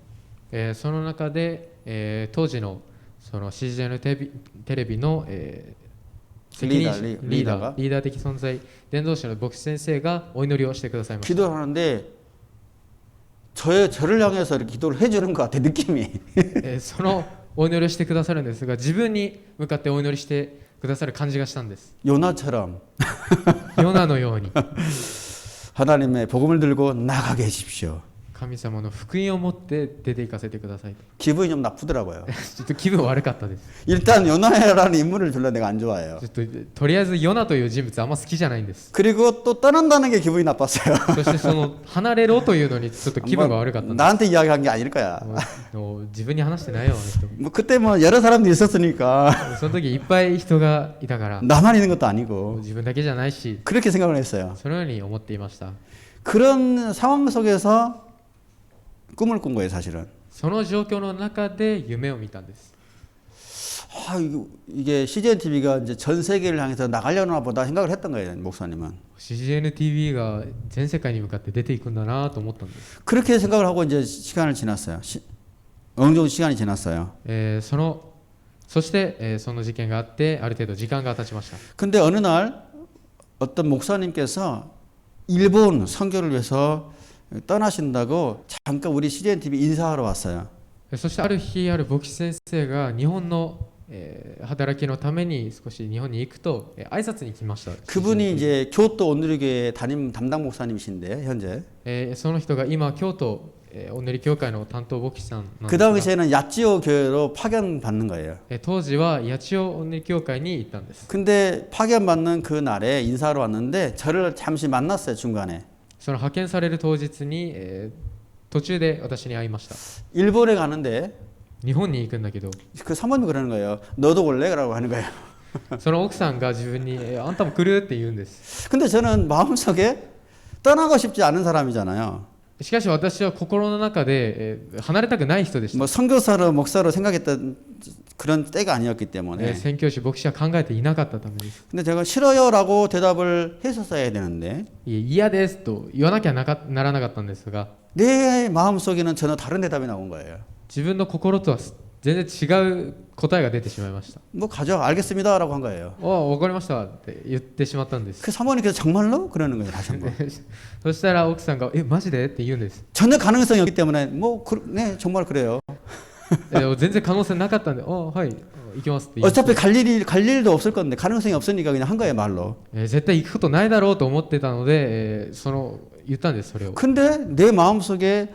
その中で、当時のその CGN テレビの、責任者リーダー的存在伝道師の牧師先生がお祈りをしてくださいました。 기도를 하는데 저를 향해서 이렇게 기도를 해주는 것 같아 느낌이. そのお祈りをしてくださるんですが、自分に向かってお祈りしてくださる感じがしたんです。 요나처럼 ヨナのように 하나님의 복음을 들고 나가게 해주십시오. 神様の福音を持って出て行かせてくださいと。 기분이 좀 나쁘더라고요. ちょっと気分悪かったです。 일단 요나라는 인물을 별로 내가 안 좋아해요. ちょっととりあえずヨナという人物あんま好きじゃないんです。 그리고 또 떠난다는 게 기분이 나빴어요. そしてその離れろというのにちょっと気分が悪かったんです。 나한테 이야기한 게 아닐 거야. もう自分に話してないよあの人。 뭐 그때 뭐 여러 사람들이 있었으니까 その時いっぱい人がいたから、 나만 있는 것도 아니고 自分だけじゃないし、 그렇게 생각을 했어요. そのように思っていました。 그런 상황 속에서 꿈을 꾼 거예요, 사실은. その状況の中で夢を見たんです。 이게 CGN TV가 이제 전 세계를 향해서 나가려나 보다 생각을 했던 거예요, 목사님은. CGN TV が全世界に向かって出ていくんだなと思ったんです。 그렇게 생각을 하고 이제 시간을 지났어요. 어느 정도 시간이 지났어요. そして、その事件があってある程度時間が経ちました。 근데 어느 날 어떤 목사님께서 일본 선교를 위해서 떠나신다고 잠깐 우리 CGN TV 인사하러 왔어요. そしてある日ある牧師先生が日本の、働きのために少し日本に行くと、挨拶に来ました。 그분이 이제 교토 온누리교회 담임 담당 목사님이신데 현재. その人が今京都、お塗り教会の担当牧師さんなんです 그 が、 당시에는 야찌오 교회로 파견 받는 거예요. 当時は八千代お塗り教会に行ったんです。 근데 파견 받는 그 날에 인사하러 왔는데 저를 잠시 만났어요, 중간에. その派遣される当日に、途中で私に会いました。 일본에 가는데 日本に行くんだけど、 그 사모님이 그러는 거예요. 너도 올래?라고 하는 거예요. その奥さんが自分にあんたも来るって言うんです。 근데 저는 마음속에 떠나고 싶지 않은 사람이잖아요. しかし私は心の中で、離れたくない人でした。 뭐 선교사로 목사로 생각했던 그런 때가 아니었기 때문에. 宣教師牧師は考えていなかったためです。 근데 제가 싫어요라고 대답을 했었어야 되는데 いえ嫌ですと言わなきゃならなかったんですが、 내 마음속에는 전혀 다른 대답이 나온 거예요. 自分の心とは全然違う答えが出てしまいました。 뭐 가죠. 알겠습니다라고 한 거예요. わかりましたって言ってしまったんです。 그 사모님께서 정말로 그러는 거예요. 다시 한번. そしたら奥さんがマジでって言うんです。 전혀 가능성이 없기 때문에 뭐 네, 정말 그래요. 全然可能性なかったんで、はい行きますって言って、 어차피 갈 일도 없을 건데 가능성이 없으니까 그냥 한 거예요, 말로. 絶対行くことないだろうと思ってたので、言ったんですそれを。 근데 내 마음속에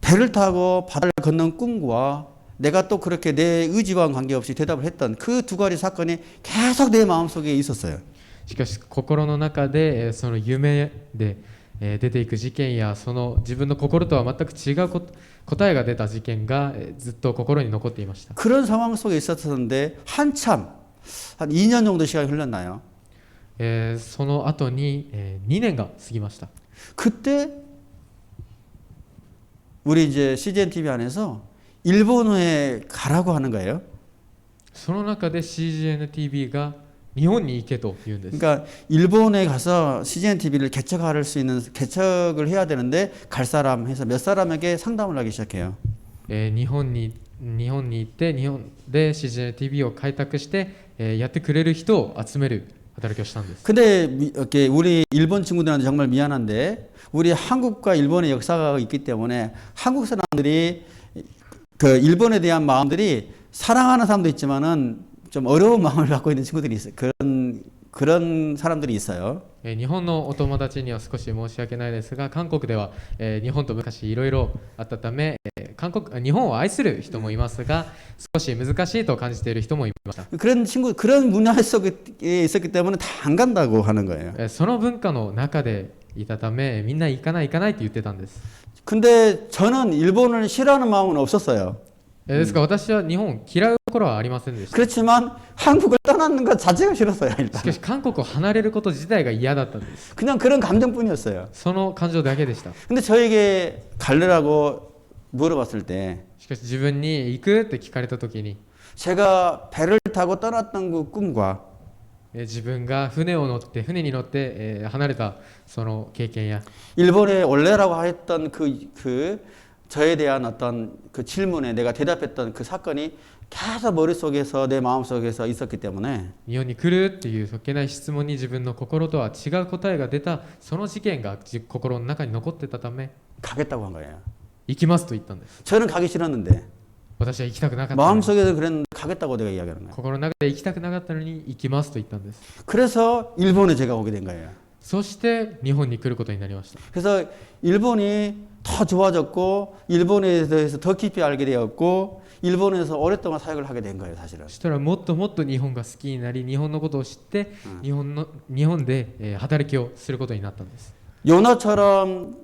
배를 타고 바다를 걷는 꿈과 내가 또 그렇게 내 의지와는 관계없이 대답을 했던 그 두 가지 사건이 계속 내 마음속에 있었어요. しかし心の中で、その夢で、出ていく事件やその自分の心とは全く違う答えが出た事件が、ずっと心に残っていました。 그런 상황 속에 있었는데 한참 한 2년 정도 시간이 흘렀나요? その後に、2年が過ぎました。 그때 우리 이제 CGN TV 안에서 일본에 가라고 하는 거예요. その中で CGN TV が日本に行けと言うんです。 그러니까 일본에 가서 CGN TV를 개척할 수 있는 개척을 해야 되는데 갈 사람 해서 몇 사람에게 상담을 하기 시작해요. 日本に行って日本で CGN TV を開拓して、やってくれる人を集める働きをしたんです。 근데 이렇게 우리 일본 친구들한테 정말 미안한데 우리 한국과 일본의 역사가 있기 때문에 한국 사람들이 그 일본에 대한 마음들이 사랑하는 사람도 있지만은 좀 어려운 마음을 갖고 있는 친구들이 있어요. 그런 사람들이 있어요. 日本のお友達には少し申し訳ないですが、韓国では、日本と昔いろいろあったため、日本を愛する人もいますが、少し難しいと感じている人もいました。 그런 문화 속에 있었기 때문에 다 안 간다고 하는 거예요. その文化の中でいたため、みんな行かない行かないって言ってたんです。 근데 저는 일본을 싫어하는 마음은 없었어요. ですから私は日本嫌うところはありませんでした。 그렇지만 한국을 떠나는 것 자체가 싫었어요. しか 일단 し韓国を離れること自体が嫌だったんです。 그냥 그런 감정뿐이었어요. その感情だけでした。 근데 저에게 갈래라고 물어봤을 때 しかし自分に行くって聞かれた時に、 제가 배를 타고 떠났던 그 꿈과 自分が船に乗って、離れたその経験や 일본에 올래라고 했던 그 저에 대한 어떤 그 질문에 내가 대답했던 그 사건이 계속 머릿속에서 내 마음속에서 있었기 때문에 日本に来るっていうそっけない質問に自分の心とは違う答えが出たその事件が心の中に残ってたため 가겠다고 한 거예요. 行きますと言ったんです。 저는 가기 싫었는데 私は行きたくなかったのに 마음속에서 그랬는데 가겠다고 내가 이야기하는 거예요. 心の中で行きたくなかったのに行きますと言ったんです。 그래서 일본에 제가 오게 된 거예요. そして日本に来ることになりました。 그래서 일본이 더 좋아졌고 일본에 대해서 더 깊이 알게 되었고 일본에서 오랫동안 사역을 하게 된 거예요, 사실은. そしたらもっともっと日本が好きになり、日本のことを知って、日本で、働きをすることになったんです。 요나처럼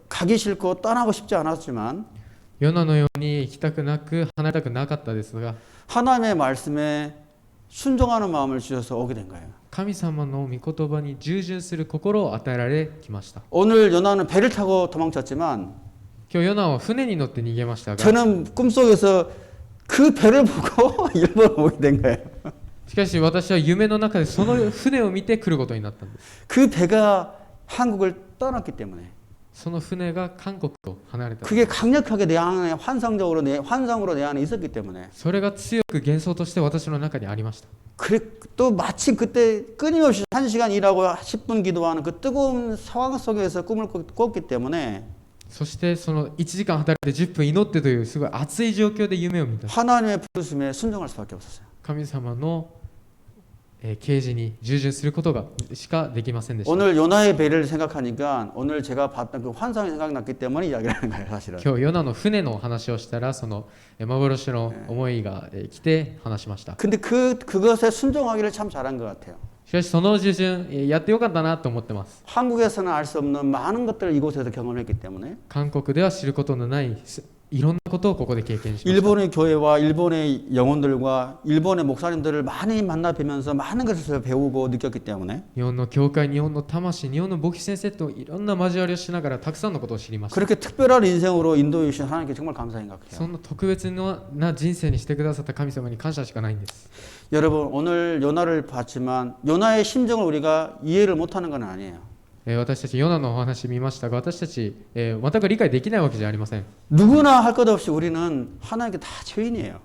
가기 싫고 떠나고 싶지 않았지만 ヨナのように行きたくなく離れたくなかったですが、 하나님의 말씀에 순종하는 마음을 주셔서 오게 된 거예요. 神様の御言葉に従順する心を与えられきました。 오늘 요나는 배를 타고 도망쳤지만 今日ヨナは船に乗って逃げましたが、 저는 꿈속에서 그 배를 보고 일본 오게 된 거예요. しかし私は夢の中でその船を見て来ることになったんです。 그 배가 한국을 떠났기 때문에 その船が韓国を離れた。 그게 강력하게 내 안에 환상으로 내 안에 있었기 때문에 それが強く幻想として私の中にありました。 그래 또 마침 그때 끊임없이 1시간 일하고 10분 기도하는 그 뜨거운 상황 속에서 꿈을 꿨기 때문에 そしてその1時間働いて10分祈ってというすごい熱い状況で夢を見た。 하나님의 부르심에 순종할 수밖에 없었어요. 神様の啓示に従順することがしかできませんでした。 오늘 요나의 배를 생각하니까 오늘 제가 봤던 그 환상이 생각났기 때문에 이야기를 하는 거예요, 사실은. 今日ヨナの船の話をしたらその幻の思いが来て話しました。 근데 그것에 순종하기를 참 잘한 것 같아요. しかしその従順やってよかったなと思ってます。 한국에서는 알 수 없는 많은 것들을 이곳에서 경험했기 때문에 韓国では知ることのないいろんなことをここで経験しました。 일본의 교회와 일본의 영혼들과 일본의 목사님들을 많이 만나 뵈면서 많은 것을 배우고 느꼈기 때문에 日本の教会、日本の魂、日本の牧師先生といろんな交わりをしながらたくさんのことを知りました。 그렇게 특별한 인생으로 인도해 주신 하나님께 정말 감사히 そ 생각해요. んな特別な人生にしてくださった神様に感謝しかないんです。 여러분 오늘 요나를 봤지만 요나의 심정을 우리가 이해를 못하는 건 아니에요. 私たちヨナのお話見ましたが、私たち、全く理解できないわけじゃありません。 누구나 할 것 없이 우리는 하나님께 다 죄인이에요.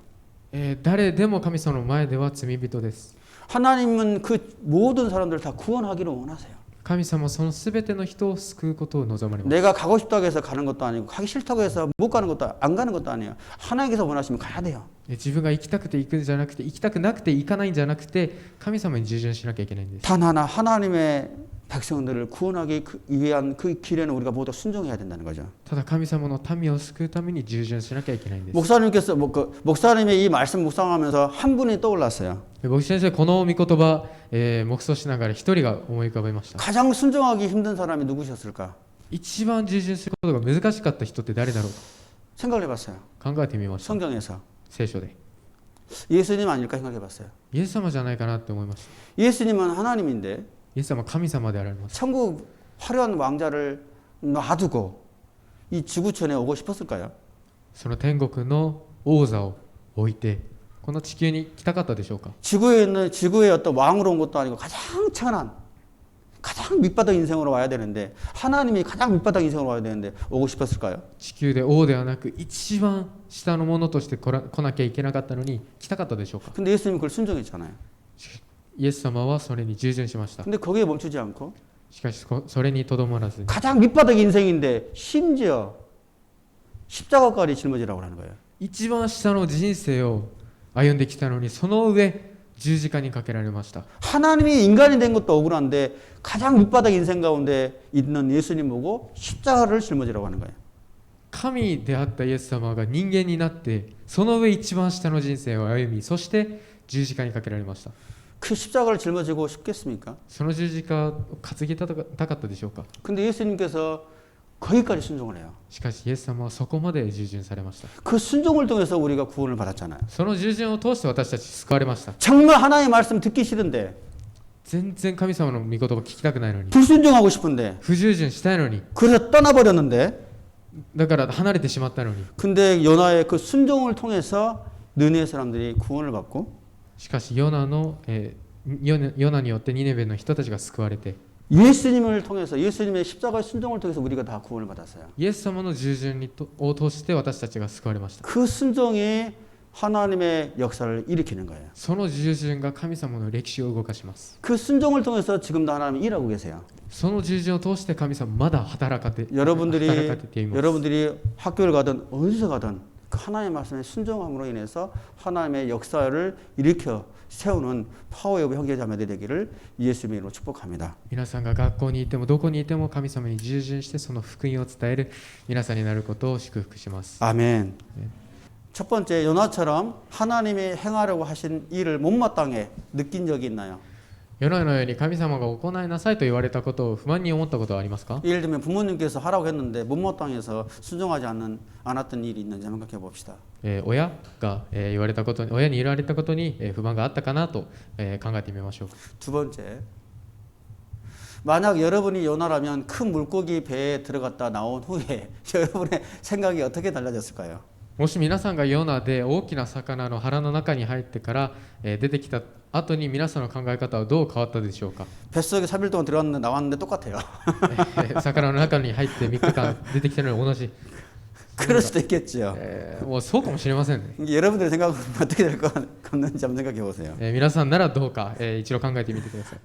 誰でも神様の前では罪人です。 하나님은 그 모든 사람들을 다 구원하기를 원하세요. 神様はそのすべての人を救うことを望まれます。 내가 가고 싶다고 해서 가는 것도 아니고 가기 싫다고 해서 못 가는 것도 안 가는 것도 아니에요. 하나님께서 원하시면 가야 돼요. 自分が行きたくて行くんじゃなくて、行きたくなくて行かないんじゃなくて、神様に従順しなきゃいけないんです。 단 하나 하나님의 백성들을 구원하기 위한 그 길에는 우리가 모두 순종해야 된다는 거죠. ただ神様の民を救うために従順しなきゃいけないんです。 목사님께서 목사님의 이 말씀 묵상하면서 한 분이 떠올랐어요. 牧師先生、この御言葉、黙想しながら一人が思い浮かべました。 가장 순종하기 힘든 사람이 누구셨을까? 一番従順することが難しかった人って誰だろう 생각을 해봤어요. と考えてみました。 성경에서 聖書で。 예수님 아닐까 생각해봤어요. イエス様じゃないかなって思いました。 예수님은 하나님인데 イエス様は神様であられます。 천국 화려한 왕자를 놔두고 이 지구촌에 오고 싶었을까요? その天国の王座を置いてこの地球に来たかったでしょうか。 지구의 어떤 왕으로 온 것도 아니고 가장 천한 가장 밑바닥 인생으로 와야 되는데 하나님이 가장 밑바닥 인생으로 와야 되는데 오고 싶었을까요? 地球で王ではなく一番下のものとして来なきゃいけなかったのに来たかったでしょうか。 근데 예수님이 그걸 순종했잖아요. イエス様はそれに従順しました。 근데 거기에 멈추지 않고 しかしそれにとどまらずに 가장 밑바닥 인생인데 심지어 십자가까지 짊어지라고 하는 거예요. 一番下の人生を歩んできたのにその上十字架にかけられました。 하나님이 인간이 된 것도 억울한데 가장 밑바닥 인생 가운데 있는 예수님 보고 십자가를 짊어지라고 하는 거예요. 神であったイエス様が人間になってその上一番下の人生を歩み、そして十字架にかけられました。그 십자가를 짊어지고 싶겠습니까? その十字架を担ぎたかったでしょうか。 근데 예수님께서 거기까지 순종을 해요. しかしイエス様はそこまで従順されました。 그 순종을 통해서 우리가 구원을 받았잖아요. その従順を通して私たち救われました。 정말 하나님의 말씀 듣기 싫은데 全然神様の御言葉聞きたくないのに、 불순종하고 싶은데 不従順したいのに、 그래서 떠나버렸는데 だから離れてしまったのに。 근데 요나의 그 순종을 통해서 느네 사람들이 구원을 받고 しかしヨナによってニネベの人たちが救われて、 예수님을 통해서 예수님의 십자가의 순종을 통해서 우리가 다 구원을 받았어요. イエス様の従順を通して私たちが救われました。 그 순종이 하나님의 역사를 일으키는 거예요. その従順が神様の歴史を動かします。 그 순종을 통해서 지금도 하나님이 일하고 계세요. その従順を通して神様まだ働かれています。 여러분들이 학교를 가든 어디서 가든 그 하나님의 말씀에 순종함으로 인해서 하나님의 역사를 일으켜 세우는 파워의 형제자매들이 되기를 예수님의 이름으로 축복합니다. 皆さんが学校にいてもどこにいても神様に従順してその福音を伝える皆さんになることを祝福します。 아멘. 네. 첫 번째 요나처럼 하나님이 행하려고 하신 일을 못마땅해 느낀 적이 있나요? ヨナのように神様が行いなさいと言われたことを不満に思ったことはありますか？ 예를 들면 부모님께서 하라고 했는데 못마땅해서 순종하지 않았던 일이 있는지 한번 생각해 봅시다. 親が言われたことに、親に言われたことに不満があったかなと考えてみましょう。 두 번째, 만약 여러분이 요나라면 큰 물고기 배에 들어갔다 나온 후에 여러분의 생각이 어떻게 달라졌을까요? もし皆さんがヨナで大きな魚の腹の中に入ってから出てきた後に皆さんの考え方はどう変わったでしょうか？ 뱃속에 3일 동안 들어갔는데 나왔는데 똑같아요. 魚の中に入って3日間出てきたのに同じ。 그럴 수도 있겠죠. もうそうかもしれませんね。 여러분들의 생각은 어떻게 될 것 같는지 한번 생각해 보세요. 皆さんならどうか、一度考えてみてください。